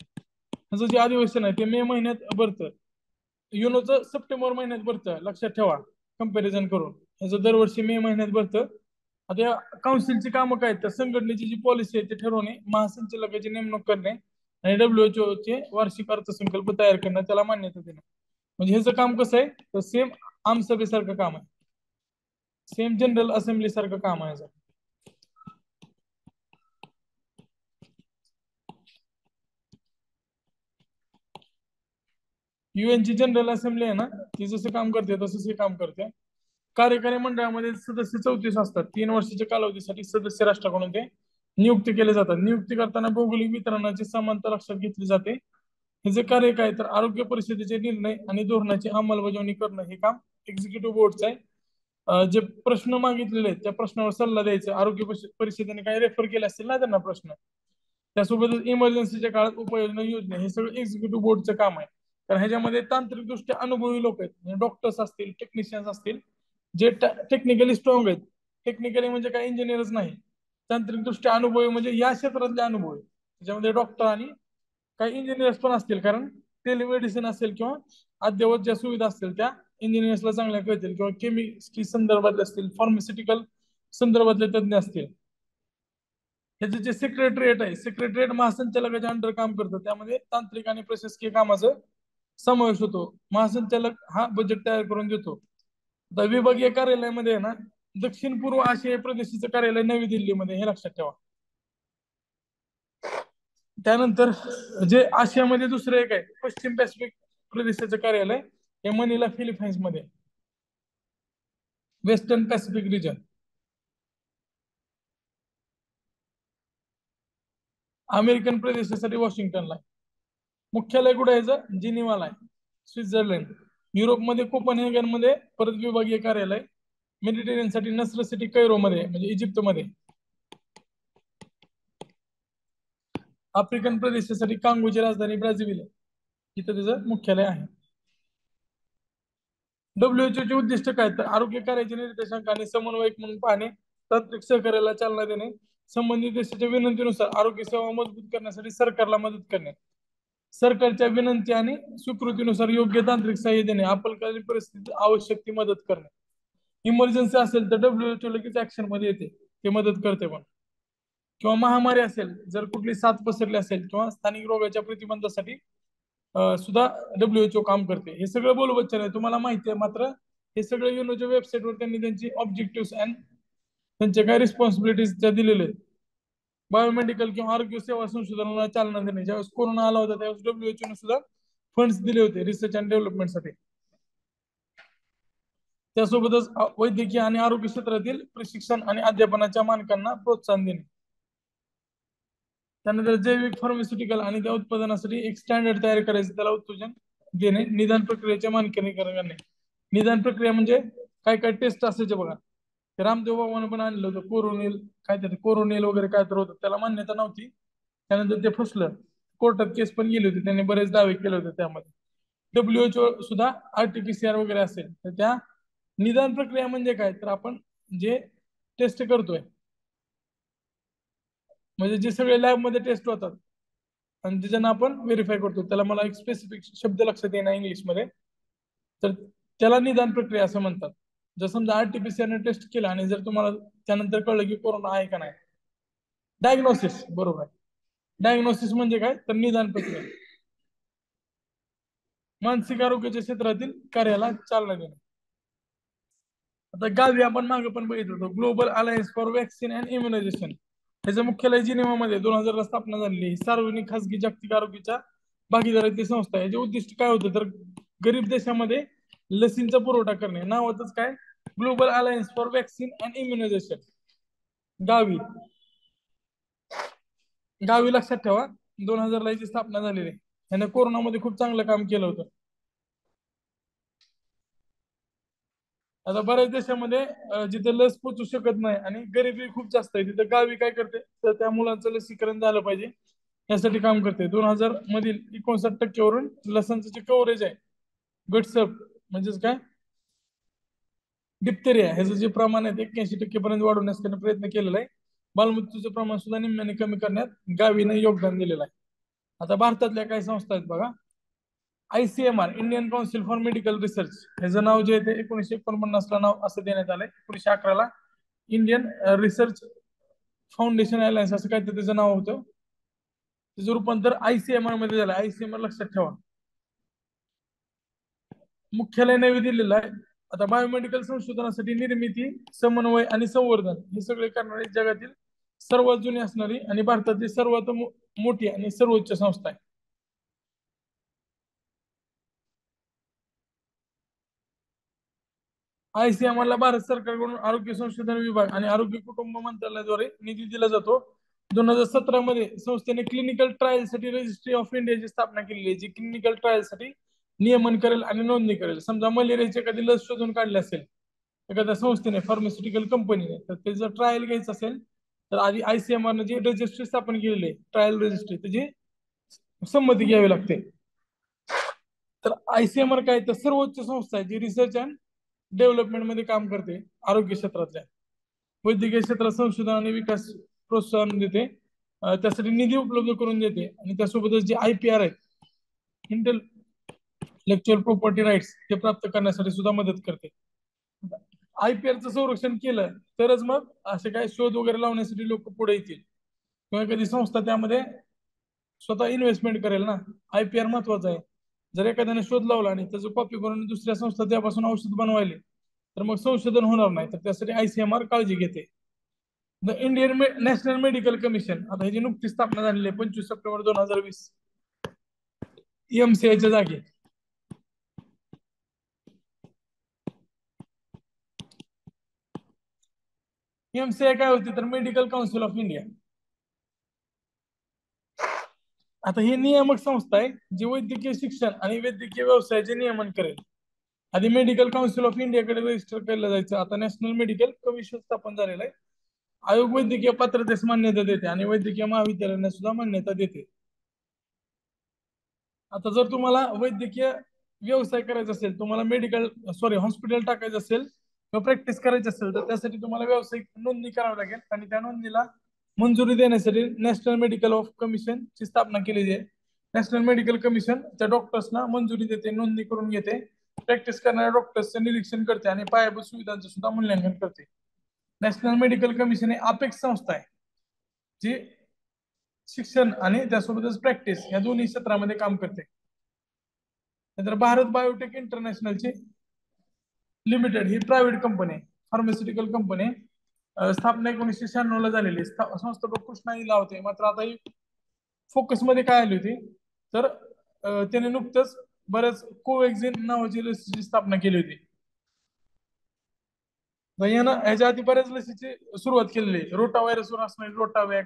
ह्याचं जे अधिवेशन आहे ते मे महिन्यात भरतं. युनोचं सप्टेंबर महिन्यात भरतं लक्षात ठेवा कंपॅरिझन करून. ह्याचं दरवर्षी मे महिन्यात भरतं. आता या काउन्सिलची कामं काय तर संघटनेची जी पॉलिसी आहे ती ठरवणे, महासंचालकाची नेमणूक करणे आणि WHO चे वार्षिक अर्थसंकल्प तयार करणं त्याला मान्यता देणं. म्हणजे ह्याचं काम कसं आहे तर सेम आमसभेसारखं काम आहे. सेम जनरल असेंब्ली सारखं काम आहे. UN ची जनरल असेंब्ली आहे ना ती जसं काम करते तसंच हे काम करते. कार्यकारी मंडळामध्ये सदस्य 34 असतात. 3 वर्षाच्या कालावधीसाठी सदस्य राष्ट्राकडून ते नियुक्ती केले जातात. नियुक्ती करताना भौगोलिक वितरणाची समानता लक्षात घेतली जाते. हे जे कार्य काय तर आरोग्य परिषदेचे निर्णय आणि धोरणाची अंमलबजावणी करणं हे काम एक्झिक्युटिव्ह बोर्डचं आहे. जे प्रश्न मागितलेले आहेत त्या प्रश्नावर सल्ला द्यायचा. आरोग्य परिषदेने काही रेफर केले असतील ना त्यांना प्रश्न त्यासोबतच इमर्जन्सीच्या काळात उपाययोजना योजना हे सगळं एक्झिक्युटिव्ह बोर्डचं काम आहे. कारण ह्याच्यामध्ये तांत्रिकदृष्ट्या अनुभवी लोक आहेत, म्हणजे डॉक्टर्स असतील, टेक्निशियन्स असतील, जे टेक्निकली स्ट्रॉंग आहेत. टेक्निकली म्हणजे काय इंजिनियरच नाही, तांत्रिकदृष्ट्या अनुभवी म्हणजे या क्षेत्रातले अनुभवी. त्याच्यामध्ये डॉक्टर आणि काही इंजिनियर्स पण असतील, कारण टेलिमेडिसिन असेल किंवा अद्ययावत ज्या सुविधा असतील त्या इंजिनियर्सला चांगल्या कळतील, किंवा केमिस्ट्री संदर्भातले असतील, फार्मास्युटिकल संदर्भातले तज्ञ असतील. ह्याचे जे सेक्रेटरिएट आहे, सेक्रेटरिएट महासंचालकाच्या अंडर काम करतं, त्यामध्ये तांत्रिक आणि प्रशासकीय कामाचं समावेश होतो. महासंचालक हा बजेट तयार करून देतो. आता विभागीय कार्यालयामध्ये आहे ना, दक्षिण पूर्व आशिया प्रदेशाचं कार्यालय नवी दिल्लीमध्ये, हे लक्षात ठेवा. त्यानंतर जे आशियामध्ये दुसरं एक आहे, पश्चिम पॅसिफिक प्रदेशाचं कार्यालय, हे मनीला फिलिपाईन्स मध्ये, वेस्टर्न पॅसिफिक रिजन. अमेरिकन प्रदेशासाठी वॉशिंग्टनला आहे. मुख्यालय कुठे आहे? जिनिवाला आहे, स्वित्झर्लंड. युरोपमध्ये कोपनहेगन मध्ये परत विभागीय कार्यालय. मेडिटेरियन साठी नस्र सिटी कैरो मध्ये, म्हणजे इजिप्त मध्ये. आफ्रिकन प्रदेशासाठी कांगोची राजधानी ब्राझील आहे, इथं त्याचं मुख्यालय आहे. WHO चे उद्दिष्ट काय? तर आरोग्य कार्याचे निर्देशांक आणि समन्वयक म्हणून पाहणे, तांत्रिक सहकार्याला चालना देणे, संबंधित देशाच्या विनंतीनुसार आरोग्य सेवा मजबूत करण्यासाठी सरकारला मदत करणे, सरकारच्या विनंती आणि स्वीकृतीनुसार योग्य तांत्रिक सहाय्य देणे, आपत्कालीन परिस्थितीत आवश्यक ती मदत करणे. इमर्जन्सी असेल तर WHO लगेच ऍक्शन मध्ये येते, ते मदत करते पण. किंवा महामारी असेल, जर कुठली साथ पसरली असेल, किंवा स्थानिक रोगाच्या प्रतिबंधासाठी सुद्धा WHO काम करते. हे सगळं बोलवच्चन आहे, तुम्हाला माहिती आहे. मात्र हे सगळं युनोच्या वेबसाईटवर त्यांनी त्यांची ऑब्जेक्टिव्ह अँड त्यांचे काय रिस्पॉन्सिबिलिटीज त्या दिलेले आहेत. बायोमेडिकल किंवा आरोग्य सेवा संशोधनाला चालना देणे, ज्यावेळेस कोरोना आला होता त्यावेळेस WHO ने सुद्धा फंड्स दिले होते रिसर्च अँड डेव्हलपमेंटसाठी. त्यासोबतच वैद्यकीय आणि आरोग्य क्षेत्रातील प्रशिक्षण आणि अध्यापनाच्या मानकांना प्रोत्साहन देणे. त्यानंतर जैविक फार्मास्युटिकल आणि त्या उत्पादनासाठी एक स्टँडर्ड तयार करायचं, त्याला उत्तेजन देणे. निदान प्रक्रियेचे मानकीकरण करणे. निदान प्रक्रिया म्हणजे काय काय टेस्ट असायचे बघा, रामदेव बाबांना पण आणलं होतं कोरोनिल, काय तरी कोरोनिल वगैरे काय तर होतं, त्याला मान्यता नव्हती. त्यानंतर ते फसलं, कोर्टात केस पण गेली होती, त्यांनी बरेच दावे केले होते त्यामध्ये. WHO सुद्धा RT-PCR वगैरे असेल तर त्या निदान प्रक्रिया म्हणजे काय, तर आपण जे टेस्ट करतोय, म्हणजे जे सगळे लॅब मध्ये टेस्ट होतात आणि ज्याच्यानं आपण व्हेरीफाय करतो, त्याला मला एक स्पेसिफिक शब्द लक्षात येणार इंग्लिश मध्ये, तर त्याला निदान प्रक्रिया असं म्हणतात. जर समजा RT-PCR टेस्ट केला आणि जर तुम्हाला त्यानंतर कळलं की कोरोना आहे का नाही, डायग्नोसिस, बरोबर आहे. डायग्नोसिस म्हणजे काय, तर निदान प्रक्रिया. मानसिक आरोग्याच्या क्षेत्रातील कार्याला चालना देणे. आता गावी आपण मागे पण बघितलं होतं, global alliance for vaccine and immunisation, त्याचं मुख्यालय जिनिव्हामध्ये 2000 ला स्थापना झालेली. सार्वजनिक खासगी जागतिक आरोग्याच्या भागीदारीची संस्था आहे. याचे उद्दिष्ट काय होतं, तर गरीब देशामध्ये लसींचा पुरवठा करणे. नावातच काय, global alliance for vaccine and immunisation. गावी, गावी लक्षात ठेवा, 2000 ला याची स्थापना झालेली आहे. याने कोरोनामध्ये खूप चांगलं काम केलं होतं. आता बऱ्याच देशामध्ये जिथे लस पोचू शकत नाही आणि गरिबी खूप जास्त आहे, तिथे गावी काय करते, तर त्या मुलांचं लसीकरण झालं पाहिजे यासाठी काम करते. 2000 मधील 59% वरून लसांचं जे कव्हरेज आहे, गटसप म्हणजेच काय, डिप्थेरिया, ह्याचं जे प्रमाण आहे ते 81% पर्यंत वाढवण्यास त्याने प्रयत्न केलेला आहे. बालमृत्यूचं प्रमाण सुद्धा निम्म्याने कमी करण्यात गावीने योगदान दिलेलं आहे. आता भारतातल्या काही संस्था आहेत बघा, ICMR, Indian council for medical research, ह्याचं नाव जे आहे ते 1949 ला नाव असं देण्यात आलंय. 1911 ला इंडियन रिसर्च फाउंडेशन अलायन्स असं काय त्याचं नाव होतं. त्याचं रूपांतर ICMR मध्ये झालं. ICMR लक्षात ठेवा, मुख्यालय नवी दिल्लीला आहे. आता बायोमेडिकल संशोधनासाठी निर्मिती, समन्वय आणि संवर्धन हे सगळे करणारी जगातील सर्वात जुनी असणारी आणि भारतातील सर्वात मोठी आणि सर्वोच्च संस्था आहे. ICMR ला भारत सरकारकडून आरोग्य संशोधन विभाग आणि आरोग्य कुटुंब मंत्रालयाद्वारे निधी दिला जातो. 2017 मध्ये संस्थेने क्लिनिकल ट्रायल साठी रजिस्ट्री ऑफ इंडियाची स्थापना केलेली आहे, जी क्लिनिकल ट्रायल साठी नियमन करेल आणि नोंदणी करेल. समजा मलेरियाची एखादी लस शोधून काढली असेल एखाद्या संस्थेने, फार्मास्युटिकल कंपनीने, तर त्याचं ट्रायल घ्यायचं असेल तर आधी ICMR ने जी रजिस्ट्री स्थापन केलेली आहे, ट्रायल रजिस्ट्री, त्याची संमती घ्यावी लागते. तर ICMR काय, तर सर्वोच्च संस्था आहे जी रिसर्च अँड डेव्हलपमेंट मध्ये काम करते आरोग्य क्षेत्रातल्या. वैद्यकीय क्षेत्रात संशोधन आणि विकास प्रोत्साहन देते, त्यासाठी निधी उपलब्ध करून देते, आणि त्यासोबतच जे IPR आहेत, इंटेलेक्च्युअल प्रॉपर्टी राईट्स, ते प्राप्त करण्यासाठी सुद्धा मदत करते. IPRचं संरक्षण केलं तरच मग असे काय शोध वगैरे लावण्यासाठी लोक पुढे येतील, किंवा कधी संस्था त्यामध्ये स्वतः इन्व्हेस्टमेंट करेल ना. IPR महत्वाचा आहे. जर एखाद्याने शोध लावला आणि त्याचं कॉपी करून दुसऱ्या संस्था त्यापासून औषध बनवायले, तर मग संशोधन होणार नाही. तर त्यासाठी ICMR काळजी घेते. The Indian national medical commission, आता ह्याची नुकतीच स्थापना झालेली आहे 25 सप्टेंबर 2020, MCIच्या जागी. MCI काय होती, तर मेडिकल काउन्सिल ऑफ इंडिया. आता ही नियामक संस्था आहे जी वैद्यकीय शिक्षण आणि वैद्यकीय व्यवसायाचे नियमन करेल. आधी मेडिकल काउन्सिल ऑफ इंडियाकडे रजिस्टर केलं जायचं, आता नॅशनल मेडिकल कमिशन स्थापन झालेलं आहे. आयोग वैद्यकीय पात्रतेस मान्यता देते आणि वैद्यकीय महाविद्यालयांना सुद्धा मान्यता देते. आता जर तुम्हाला वैद्यकीय व्यवसाय करायचा असेल, तुम्हाला हॉस्पिटल टाकायचं असेल किंवा प्रॅक्टिस करायची असेल, तर त्यासाठी तुम्हाला व्यावसायिक नोंदणी करावी लागेल, आणि त्या नोंदणीला मंजुरी देण्यासाठी नॅशनल मेडिकल ऑफ कमिशन ची स्थापना केलेली आहे. नॅशनल मेडिकल कमिशन त्या डॉक्टर्सना मंजुरी देते, नोंदणी करून घेते, प्रॅक्टिस करणाऱ्या डॉक्टर्सचं निरीक्षण करते आणि पायाभूत सुविधांचं सुद्धा मूल्यांकन करते. नॅशनल मेडिकल कमिशन ही अपेक्स संस्था आहे जी शिक्षण आणि त्यासोबतच प्रॅक्टिस या दोन्ही क्षेत्रामध्ये काम करते. नंतर भारत बायोटेक इंटरनॅशनलची लिमिटेड ही प्रायव्हेट कंपनी आहे, फार्मास्युटिकल कंपनी आहे. स्थापना 1996 ला झालेली. संस्थापक कृष्णा इला होते, मात्र आता ही फोकस मध्ये काय आली होती, तर त्याने नुकतंच बऱ्याच कोवॅक्सिन नावाची लसीची स्थापना केली होती. यानं ह्याच्या आधी बऱ्याच लसीची सुरुवात केलेली आहे. रोटा व्हायरसवर असणारी रोटावॅक,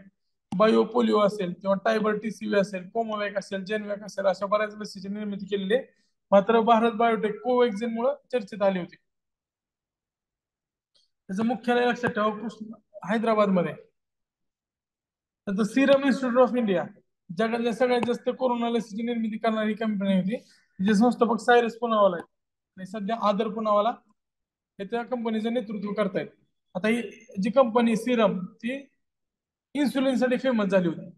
बायो पोलिओ असेल किंवा टायबर TCV असेल, कोमोवॅक असेल, जेनवॅक असेल, अशा बऱ्याच लसीची निर्मिती केलेली आहे. मात्र भारत बायोटेक कोवॅक्सिन मुळे चर्चेत आली होती. त्याचं मुख्यालय लक्षात ठेवा हैदराबाद मध्ये. तर सिरम इन्स्टिट्यूट ऑफ इंडिया जगातल्या सगळ्यात जास्त कोरोना लसीची निर्मिती करणारी कंपनी होती. जे संस्थापक सायरस पुनावाला आहेत आणि सध्या आदर पुनावाला हे त्या कंपनीचं नेतृत्व करतायत. आता ही जी कंपनी सिरम, ती इन्सुलिन साठी फेमस झाली होती.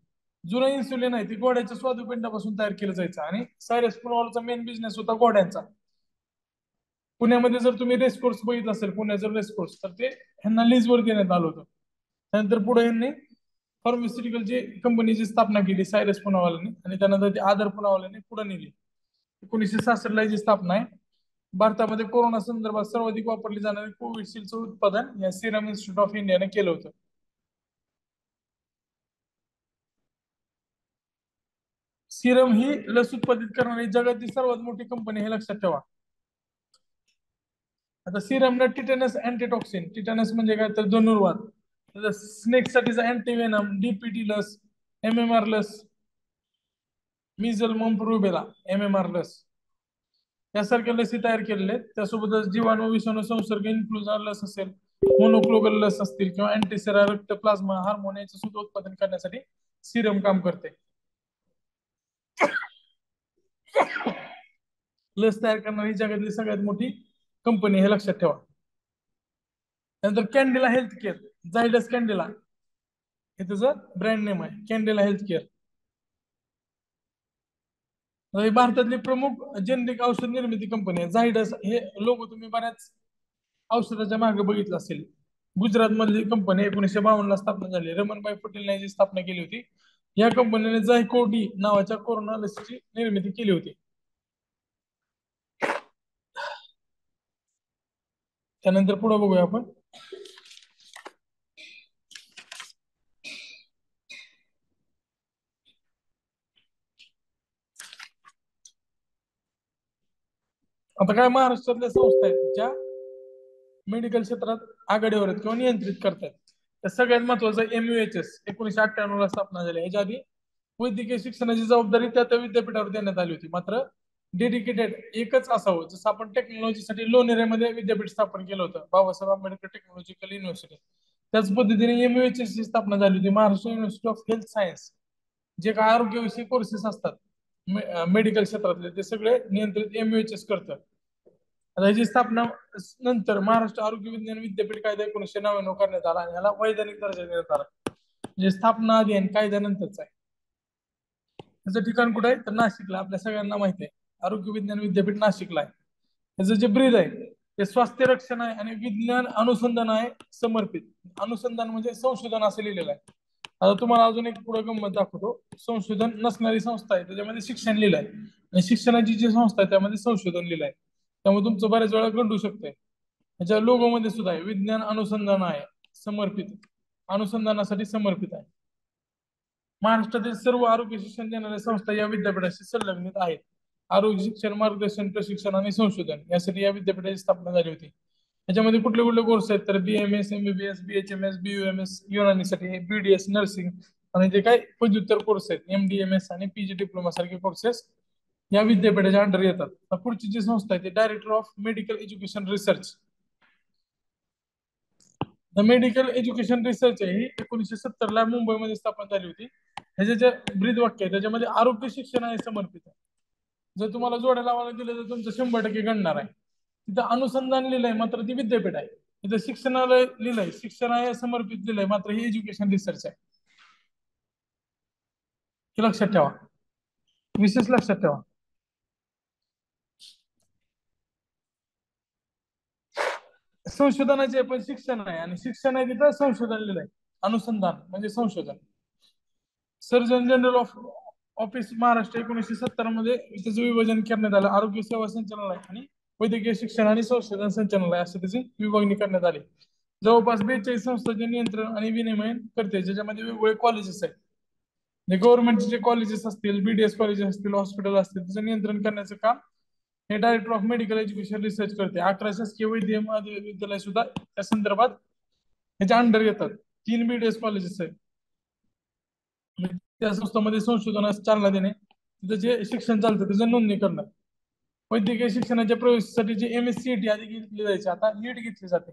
जुनं इन्सुलिन आहे ती घोड्याच्या स्वादुपिंडापासून तयार केलं जायचं, आणि सायरस पुनावालाचा मेन बिझनेस होता घोड्यांचा. पुण्यामध्ये जर तुम्ही रेसकोर्स बघितलं असेल, पुण्याचं रेसकोर्स, तर ते ह्यांना लीजवर देण्यात आलं होतं. त्यानंतर पुढे ह्यांनी फार्मास्युटिकलची कंपनीची स्थापना केली सायरस पुनावालांनी, आणि त्यानंतर ते आदर पुनावालांनी पुढे नेली. 1966 ला जी स्थापना आहे. भारतामध्ये कोरोना संदर्भात सर्वाधिक वापरली जाणारी कोविशिल्डचं उत्पादन या सिरम इन्स्टिट्यूट ऑफ इंडियाने केलं होतं. सिरम ही लस उत्पादित करणारी जगातील सर्वात मोठी कंपनी, हे लक्षात ठेवा. आता सिरमला टिटेनस अँटीटॉक्सिन, टिटेनस म्हणजे काय, तर धनुर्वात, स्नेक साठीचा अँटीवेनम, DPT लस, MMR लस, मिझल मम्प रुबेला MMR लस, यासारख्या लसी तयार केलेल्या आहेत. त्यासोबतच जीवाणू विषाणू संसर्ग इन्फ्लुएन्झा लस असेल, मोनोक्लोगल लस असतील, किंवा अँटीसेरा रक्त प्लाझ्मा हार्मोन याचं सुद्धा उत्पादन करण्यासाठी सिरम काम करते. लस तयार करणारी जगातली सगळ्यात मोठी कंपनी, हे लक्षात ठेवा. त्यानंतर कॅन्डेला हेल्थ केअर, झायडस कॅन्डेला हे त्याचं ब्रँड नेम आहे, कॅन्डेला हेल्थ केअर. भारतातली प्रमुख जेनेरिक औषध निर्मिती कंपनी आहे झायडस. हे लोगो तुम्ही बऱ्याच औषधाच्या मागे बघितलं असेल. गुजरात मधली कंपनी 1952 ला स्थापना झाली. रमणभाई पटेल यांची स्थापना केली होती. या कंपनीने झायकोडी नावाच्या कोरोना लसीची निर्मिती केली होती. त्यानंतर पुढे बघूया आपण. आता काय महाराष्ट्रातल्या संस्था आहेत ज्या मेडिकल क्षेत्रात आघाडीवर आहेत किंवा नियंत्रित करतात. तर सगळ्यात महत्वाचं MUHS 1998 ला स्थापना झाली. याच्या आधी वैद्यकीय शिक्षणाची जबाबदारी त्या विद्यापीठावर देण्यात आली होती. मात्र डेडिकेटेड एकच असावं, जसं आपण टेक्नॉलॉजीसाठी लोणेरेमध्ये विद्यापीठ स्थापन केलं होतं, बाबासाहेब आंबेडकर टेक्नॉलॉजिकल युनिव्हर्सिटी. त्याच पद्धतीने एमयूएच ची स्थापना झाली होती, Maharashtra university of health science. जे काय आरोग्यविषयी कोर्सेस असतात मेडिकल क्षेत्रातले, ते सगळे नियंत्रित एमयूएचएस करतात. आता याची स्थापना नंतर महाराष्ट्र आरोग्य विज्ञान विद्यापीठ कायदा 1999 करण्यात आला आणि याला वैधानिक दर्जा देण्यात आला. म्हणजे स्थापना आधी आणि कायद्यानंतरच आहे. त्याचं ठिकाण कुठे आहे तर नाशिकला, आपल्या सगळ्यांना माहिती आहे. आरोग्य विज्ञान विद्यापीठ नाशिकला आहे. त्याचं जे ब्रीद आहे ते स्वास्थ्य रक्षण आहे आणि विज्ञान अनुसंधान आहे समर्पित. अनुसंधान म्हणजे संशोधन असं लिहिलेलं आहे. आता तुम्हाला अजून एक पुढे गंमत दाखवतो. संशोधन नसणारी संस्था आहे त्याच्यामध्ये शिक्षण लिहिलंय आणि शिक्षणाची जी संस्था आहे त्यामध्ये संशोधन लिहिलंय. त्यामुळे तुमचं बऱ्याच वेळा गंडू शकतंय. त्याच्या लोगो मध्ये सुद्धा आहे विज्ञान अनुसंधान आहे समर्पित, अनुसंधानासाठी समर्पित आहे. महाराष्ट्रातील सर्व आरोग्य शिक्षण देणाऱ्या संस्था या विद्यापीठाशी संलग्नित आहेत. आरोग्य शिक्षण, मार्गदर्शन, प्रशिक्षण आणि संशोधन यासाठी या विद्यापीठाची स्थापना झाली होती. याच्यामध्ये कुठले कुठले कोर्स आहेत तर BMS, MBBS, BHMS, BUMS युनानीसाठी, BDS nursing आणि जे काही पदव्युत्तर कोर्स आहेत MDMS आणि PG डिप्लोमा सारखे कोर्सेस या विद्यापीठाच्या अंडर येतात. पुढची जी संस्था आहे ती director of medical education research. Medical education research आहे ही 1970 ला मुंबईमध्ये स्थापन झाली होती. ह्याचे जे ब्रीद वाक्य आहे त्याच्यामध्ये आरोग्य शिक्षण आहे समर्पित आहे. जर तुम्हाला जोड्या लावायला दिलं तर तुमचं 100% गणणार आहे. तिथं अनुसंधान लिहिलंय मात्र ती विद्यापीठ आहे. तिथं शिक्षणालय लिहिलंय, शिक्षण आहे समर्पित लिहिलंय मात्र ही एज्युकेशन रिसर्च आहे. हे लक्षात ठेवा, विशेष लक्षात ठेवा. संशोधनाचे पण शिक्षण आहे आणि शिक्षण आहे तिथं संशोधन लिहिलंय. अनुसंधान म्हणजे संशोधन. Surgeon general of office Maharashtra 1970 मध्ये त्याचं विभाजन करण्यात आलं. आरोग्य सेवा संचालनालय आणि वैद्यकीय शिक्षण आणि संशोधन संचालनालय असं त्याची विभागणी करण्यात आली. जवळपास 42 संस्थांचे नियंत्रण आणि विनियमन करते, ज्याच्यामध्ये वेगवेगळे कॉलेजेस आहेत. गव्हर्नमेंटचे जे कॉलेजेस असतील, BDS कॉलेजेस असतील, हॉस्पिटल असतील, त्याचं नियंत्रण करण्याचं काम हे director of medical education research करते. 11 शासकीय वैद्यकीय महाविद्यालय सुद्धा त्या संदर्भात ह्याच्या अंडर येतात. 3 BDS कॉलेजेस आहेत. त्या संस्थांमध्ये संशोधनास चालना देणे, तिथं जे शिक्षण चालतं त्याचं नोंदणी करणं. वैद्यकीय शिक्षणाच्या प्रवेशासाठी जे MSCET आधी घेतली जायची आता नीट घेतली जाते.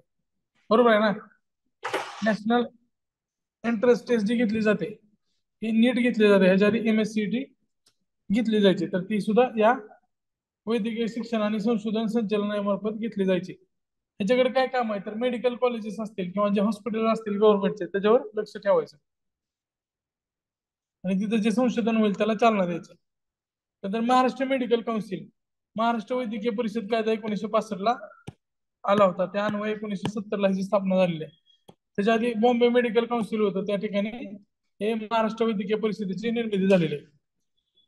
बरोबर आहे ना. नॅशनल एंट्रन्स टेस्ट जी घेतली जाते ही नीट घेतली जाते. ह्याच्या आधी MSCET घेतली जायची, तर ती सुद्धा या वैद्यकीय शिक्षण आणि संशोधन संचालनालयामार्फत घेतली जायची. ह्याच्याकडे काय काम आहे तर मेडिकल कॉलेजेस असतील किंवा जे हॉस्पिटल असतील गव्हर्नमेंटचे त्याच्यावर लक्ष ठेवायचं आणि तिथं जे संशोधन होईल त्याला चालना द्यायची. नंतर महाराष्ट्र मेडिकल काउन्सिल, महाराष्ट्र वैद्यकीय परिषद कायदा 1965 ला आला होता. त्या अन्वये 1970 ला ह्याची स्थापना झालेली आहे. त्याच्या आधी बॉम्बे मेडिकल काउन्सिल होतं, त्या ठिकाणी हे महाराष्ट्र वैद्यकीय परिषदेची निर्मिती झालेली आहे.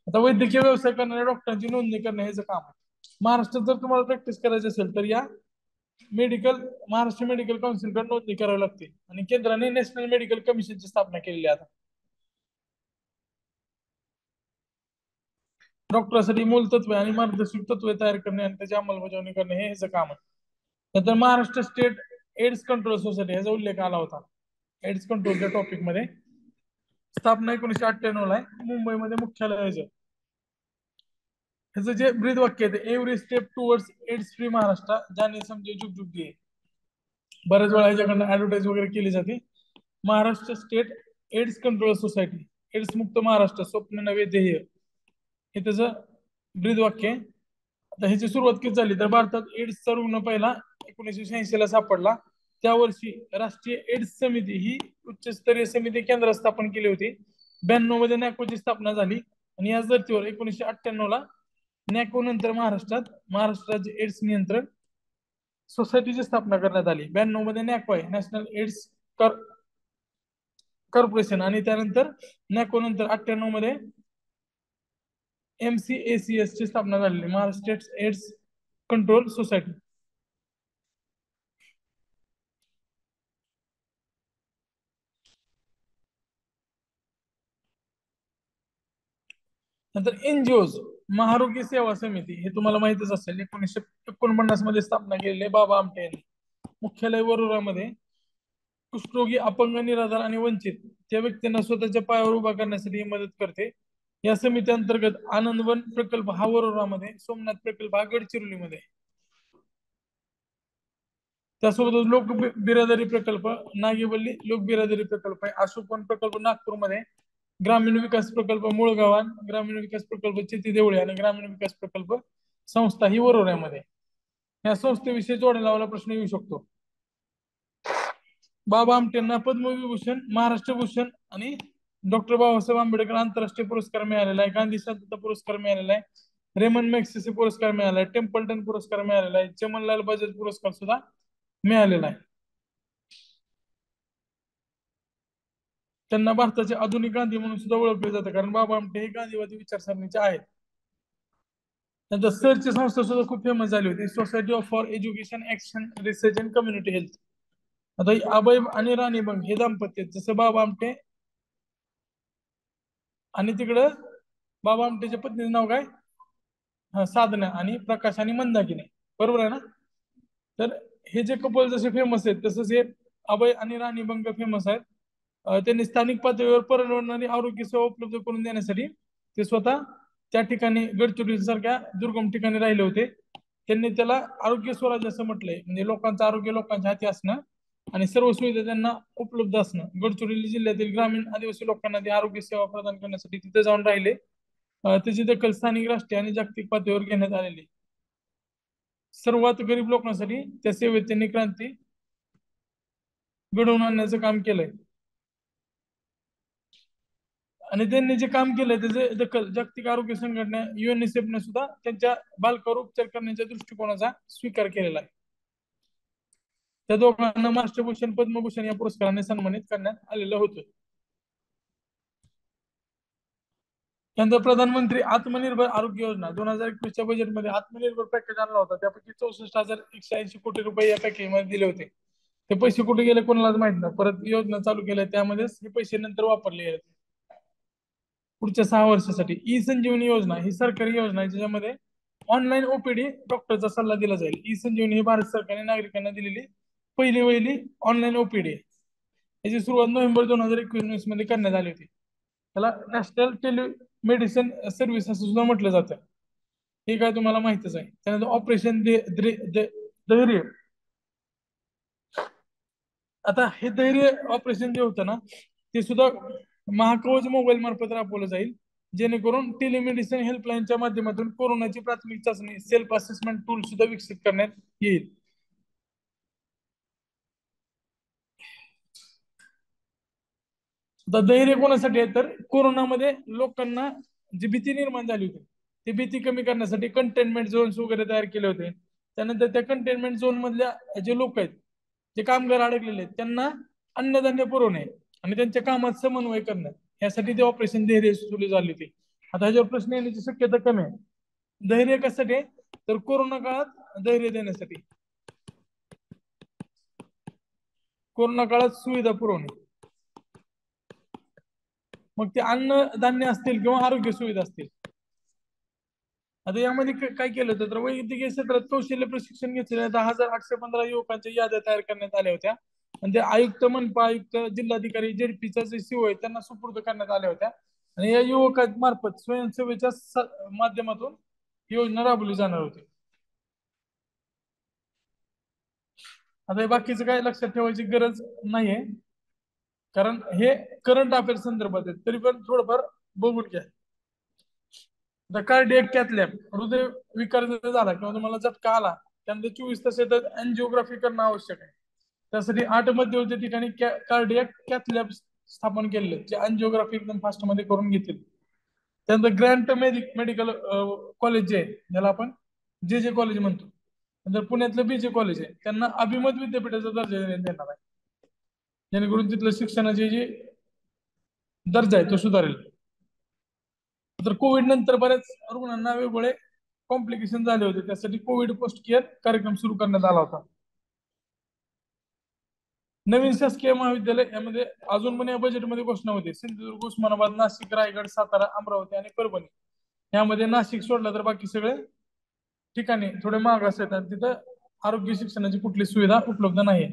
आता वैद्यकीय व्यवसाय करणाऱ्या डॉक्टरांची नोंदणी करणं हेच काम आहे. महाराष्ट्रात जर तुम्हाला प्रॅक्टिस करायची असेल तर या महाराष्ट्र मेडिकल काउन्सिलकडे नोंदणी करावी लागते आणि केंद्राने नॅशनल मेडिकल कमिशनची स्थापना केलेली आहे. आता डॉक्टरसाठी मूलतत्व आणि मार्गदर्शक तत्वे तयार करणे आणि त्याची अंमलबजावणी करणे हे ह्याचं काम आहे. नंतर Maharashtra state AIDS control society ह्याचा उल्लेख आला होता. एड्स कंट्रोलच्या टॉपिक मध्ये स्थापना 1998 ला आहे. मुंबईमध्ये मुख्यालय आहे. ह्याचं जे ब्रीद वाक्य आहे every step towards AIDS free Maharashtra जाने समजे जुग जुग दिए. बऱ्याच वेळा ह्याच्याकडनं ऍडव्हर्टाईज वगैरे केली जाते. Maharashtra state AIDS control society, AIDS मुक्त महाराष्ट्र स्वप्न नवे ध्येय हे त्याचं ब्रीद वाक्य आहे. आता ह्याची सुरुवात किती झाली तर भारतात एड्सचा रुग्ण पहिला 1986 ला सापडला. त्या वर्षी राष्ट्रीय एड्स समिती ही उच्चस्तरीय समिती केंद्र स्थापन केली होती. 92 मध्ये नॅकोची स्थापना झाली आणि याच धर्तीवर 1998 ला नॅको नंतर महाराष्ट्र राज्य एड्स नियंत्रण सोसायटीची स्थापना करण्यात आली. 92 मध्ये नॅको आहे, नॅशनल एड्स कॉर्पोरेशन, आणि त्यानंतर नॅको नंतर 98 मध्ये MCACS ची स्थापना झालेली, महाराष्ट्र एड्स कंट्रोल सोसायटी. नंतर NGOज, महारोग्य सेवा समिती हे तुम्हाला माहितच असेल, 1949 मध्ये स्थापना केलेली बाबा आमटे यांनी. मुख्यालय वरोरामध्ये. कुष्ठरोगी, अपंग, निराधार आणि वंचित त्या व्यक्तींना स्वतःच्या पायावर उभा करण्यासाठी मदत करते. या समिती अंतर्गत आनंदवन प्रकल्प हा वरोरामध्ये, सोमनाथ प्रकल्प हा गडचिरोलीमध्ये. त्यासोबतच लोक बिरादरी प्रकल्प, नागेवल्ली लोक बिरादरी प्रकल्प आहे, अशोकवन प्रकल्प नागपूरमध्ये, ग्रामीण विकास प्रकल्प मुळगावात, ग्रामीण विकास प्रकल्प चिती देवळे आणि ग्रामीण विकास प्रकल्प संस्था ही वरोऱ्यामध्ये. या संस्थेविषयी जोड्या लावायला प्रश्न येऊ शकतो. बाबा आमटेंना पद्मविभूषण, महाराष्ट्र भूषण आणि डॉक्टर बाबासाहेब आंबेडकर आंतरराष्ट्रीय पुरस्कार मिळालेला आहे, गांधी शांतता पुरस्कार मिळालेला आहे, रेमन मॅग्सेसे पुरस्कार मिळाला आहे, टेम्पल्टन पुरस्कार मिळालेला आहे, चमनलाल बजाज पुरस्कार सुद्धा मिळालेला आहे. त्यांना भारताचे आधुनिक गांधी म्हणून सुद्धा ओळखले जाते, कारण बाबा आमटे हे गांधीवादी विचारसरणीचे आहेत. नंतर सरची संस्था सुद्धा खूप फेमस झाली होती, society for education action research and community health. आता अभय आणि राणी बंग हे दाम्पत्य, जसं बाबा आमटे आणि तिकडं बाबा आमटेच्या पत्नीचं नाव काय, साधना, आणि प्रकाश आणि मंदाकिनी, बरोबर आहे ना. तर हे जे कपल जसे फेमस आहेत तसंच हे अभय आणि राणी बंग फेमस आहेत. त्यांनी स्थानिक पातळीवर परवडणारी आरोग्य सेवा उपलब्ध करून देण्यासाठी ते स्वतः त्या ठिकाणी गडचिरोली सारख्या दुर्गम ठिकाणी राहिले होते. त्यांनी त्याला आरोग्य स्वराज्य असं म्हटलंय, म्हणजे लोकांचं आरोग्य लोकांच्या हाती असणं आणि सर्व सुविधा त्यांना उपलब्ध असणं. गडचिरोली जिल्ह्यातील ग्रामीण आदिवासी लोकांना ते आरोग्य सेवा प्रदान करण्यासाठी तिथे जाऊन राहिले. त्याची दखल स्थानिक, राष्ट्रीय आणि जागतिक पातळीवर घेण्यात आलेली. सर्वात गरीब लोकांसाठी त्या सेवेत त्यांनी क्रांती घडवून आणण्याचं काम केलंय. आणि त्यांनी जे काम केलंय त्याचे दखल जागतिक आरोग्य संघटना युएनएसएफने सुद्धा त्यांच्या बालकावर उपचार करण्याच्या दृष्टिकोनाचा स्वीकार केलेला आहे. त्या दोघांना महाराष्ट्रभूषण, पद्मभूषण या पुरस्काराने सन्मानित करण्यात आलेलं होतं. त्यानंतर प्रधानमंत्री आत्मनिर्भर आरोग्य योजना 2021च्या बजेटमध्ये आत्मनिर्भर पॅकेज आणला होता, त्यापैकी 64,180 कोटी रुपये या पॅकेज मध्ये दिले होते. ते पैसे कुठे गेले कोणालाच माहित नाही. परत योजना चालू केल्या, त्यामध्येच हे पैसे नंतर वापरले गेले पुढच्या 6 वर्षासाठी. ई संजीवनी योजना ही सरकारी योजना आहे, ज्याच्यामध्ये ऑनलाईन ओपीडी डॉक्टरचा सल्ला दिला जाईल. ई संजीवनी ही भारत सरकारने नागरिकांना दिलेली पहिली ऑनलाईन ओपीडी आहे. याची सुरुवात नोव्हेंबर 2021 मध्ये करण्यात आली होती. त्याला नॅशनल टेलिमेडिसिन सर्व्हिस असं सुद्धा म्हटलं जातं. हे काय तुम्हाला माहितच आहे. त्यानंतर ऑपरेशन धैर्य. आता हे धैर्य ऑपरेशन जे होतं ना, ते सुद्धा महाकवच मोबाईल मार्फत राबवलं जाईल, जेणेकरून टेलिमेडिसिन हेल्पलाईनच्या माध्यमातून कोरोनाची प्राथमिक चाचणी सेल्फ असेसमेंट टूल सुद्धा विकसित करण्यात येईल. धैर्य कोणासाठी आहे, तर कोरोनामध्ये लोकांना जी भीती निर्माण झाली होती, ती भीती कमी करण्यासाठी कंटेनमेंट झोन्स वगैरे तयार केले होते. त्यानंतर त्या कंटेनमेंट झोन मधल्या जे लोक आहेत, जे कामगार अडकलेले आहेत, त्यांना अन्नधान्य पुरवणे आणि त्यांच्या कामात समन्वय करणं, यासाठी ते ऑपरेशन धैर्य सुरू झाली होती. आता ह्याच्यावर प्रश्न येण्याची शक्यता कमी आहे. धैर्य कशासाठी, तर कोरोना काळात धैर्य देण्यासाठी, कोरोना काळात सुविधा पुरवणे. मग ते अन्न धान्य असतील किंवा आरोग्य सुविधा असतील. आता यामध्ये काय केलं होतं, तर वैद्यकीय क्षेत्रात कौशल्य प्रशिक्षण घेतलेल्या 10,815 युवकांच्या याद्या तयार करण्यात आल्या होत्या. आणि ते आयुक्त, मनपा आयुक्त, जिल्हाधिकारी, जेडपीचा जे सीओ आहे त्यांना सुपूर्द करण्यात आल्या होत्या. आणि या युवकांमार्फत स्वयंसेवेच्या माध्यमातून योजना राबवली जाणार होती. आता हे बाकीचं काय लक्षात ठेवायची गरज नाहीये, कारण हे करंट अफेअर्स संदर्भात आहे, तरी पण थोडंफार बघून घ्या. कार्डियक कॅथ लॅब, हृदय विकार जर झाला किंवा तुम्हाला झटका आला, त्यानंतर 24 तास येतात अँजिओग्राफी करणं आवश्यक आहे. त्यासाठी 8 मध्यवर्ती ठिकाणी कार्डियक कॅथ लॅब स्थापन केलेले, जे अँजिओग्राफी एकदम फास्ट मध्ये करून घेतील. त्यानंतर ग्रँट मेडिकल कॉलेज जे आहे, ज्याला आपण जे जे कॉलेज म्हणतो, नंतर पुण्यातलं बीजे कॉलेज आहे, त्यांना अभिमत विद्यापीठाचा दर्जा देणार आहे, जेणेकरून तिथलं शिक्षणाची जी दर्जा आहे तो सुधारेल. तर कोविड नंतर बऱ्याच रुग्णांना वेगवेगळे कॉम्प्लिकेशन झाले होते, त्यासाठी कोविड पोस्ट केअर कार्यक्रम सुरू करण्यात आला होता. नवीन शासकीय महाविद्यालय यामध्ये अजून पण या बजेटमध्ये घोषणा होती. सिंधुदुर्ग, उस्मानाबाद, नाशिक, रायगड, सातारा, अमरावती आणि परभणी. यामध्ये नाशिक सोडलं तर बाकी सगळे ठिकाणी थोडे महाग असतात आणि तिथं आरोग्य शिक्षणाची कुठली सुविधा उपलब्ध नाही.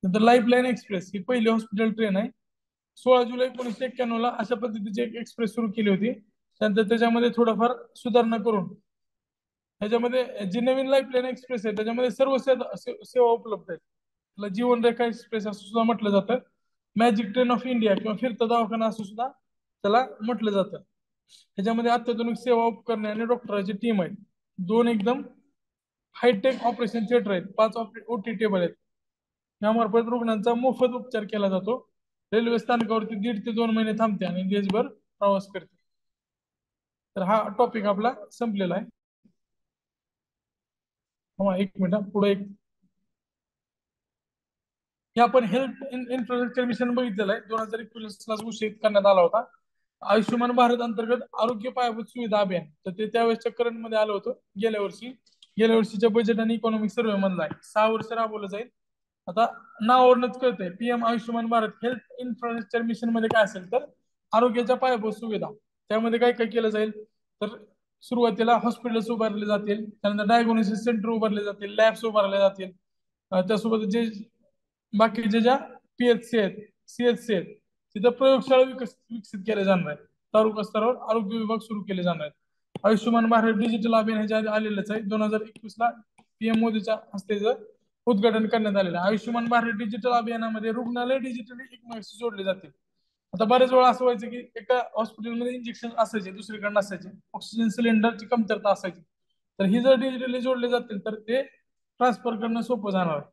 नंतर लाईफलाईन एक्सप्रेस ही पहिली हॉस्पिटल ट्रेन आहे, 16 जुलै 1991 ला अशा पद्धतीची एक एक्सप्रेस सुरू केली होती. त्यानंतर त्याच्यामध्ये थोडंफार सुधारणा करून ह्याच्यामध्ये जी नवीन लाईफलाईन एक्सप्रेस आहे त्याच्यामध्ये सर्व सेवा उपलब्ध आहेत. त्याला जीवन रेखा एक्सप्रेस असं सुद्धा म्हटलं जातं. मॅजिक ट्रेन ऑफ इंडिया किंवा फिरता दवाखाना असं सुद्धा त्याला म्हटलं जातं. ह्याच्यामध्ये अत्याधुनिक सेवा उपकरणे आणि डॉक्टरांची टीम आहे. 2 एकदम हायटेक ऑपरेशन थिएटर आहेत. 5 ओटी टेबल आहेत. यामार्फत रुग्णांचा मोफत उपचार केला जातो. रेल्वे स्थानकावरती 1.5 ते 2 महिने थांबते आणि देशभर प्रवास करते. तर हा टॉपिक आपला संपलेला आहे. एक मिनिट पुढे हे आपण हेल्थ इन्फ्रास्ट्रक्चर मिशन बघितलेलं आहे. 2021 ला घोषित करण्यात आला होता. आयुष्यमान भारत अंतर्गत आरोग्य पायाभूत सुविधा अभियान तर ते त्यावेळेसच्या करंट मध्ये आलं होतं गेल्या वर्षीच्या बजेट आणि इकॉनॉमिक सर्व्हे मधला आहे. 6 वर्ष राबवलं जाईल. आता नावावरूनच कळतंय PM Ayushman Bharat health infrastructure mission मध्ये काय असेल तर आरोग्याच्या पायाभूत सुविधा त्यामध्ये काय काय केलं जाईल तर सुरुवातीला हॉस्पिटल्स उभारले जातील. त्यानंतर डायग्नोसिस सेंटर उभारले जातील. लॅब्स उभारले जातील. त्यासोबत जे बाकीचे ज्या पीएचसी आहेत सीएचसी आहेत तिथं प्रयोगशाळा विकसित केल्या जाणार आहेत. तालुका स्तरावर आरोग्य विभाग सुरू केले जाणार आहेत. आयुष्यमान भारत डिजिटल अभियान ह्याच्या आधी आलेलंच आहे. 2021 ला पीएम मोदीच्या हस्ते उद्घाटन करण्यात आलेलं आहे. आयुष्यमान भारत डिजिटल अभियानामध्ये रुग्णालय डिजिटली एकमेकांशी जोडले जातील. आता बरेच वेळा असं व्हायचं की एका हॉस्पिटलमध्ये इंजेक्शन असायचे दुसरीकडे नसायचे. ऑक्सिजन सिलेंडरची कमतरता असायची. तर ही जर डिजिटली जोडले जातील तर ते ट्रान्सफर करणं सोपं जाणार आहे.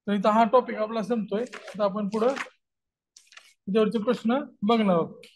तर इथं हा टॉपिक आपला संपतोय. आता आपण पुढे त्याच्यावरचे प्रश्न बघणार आहोत.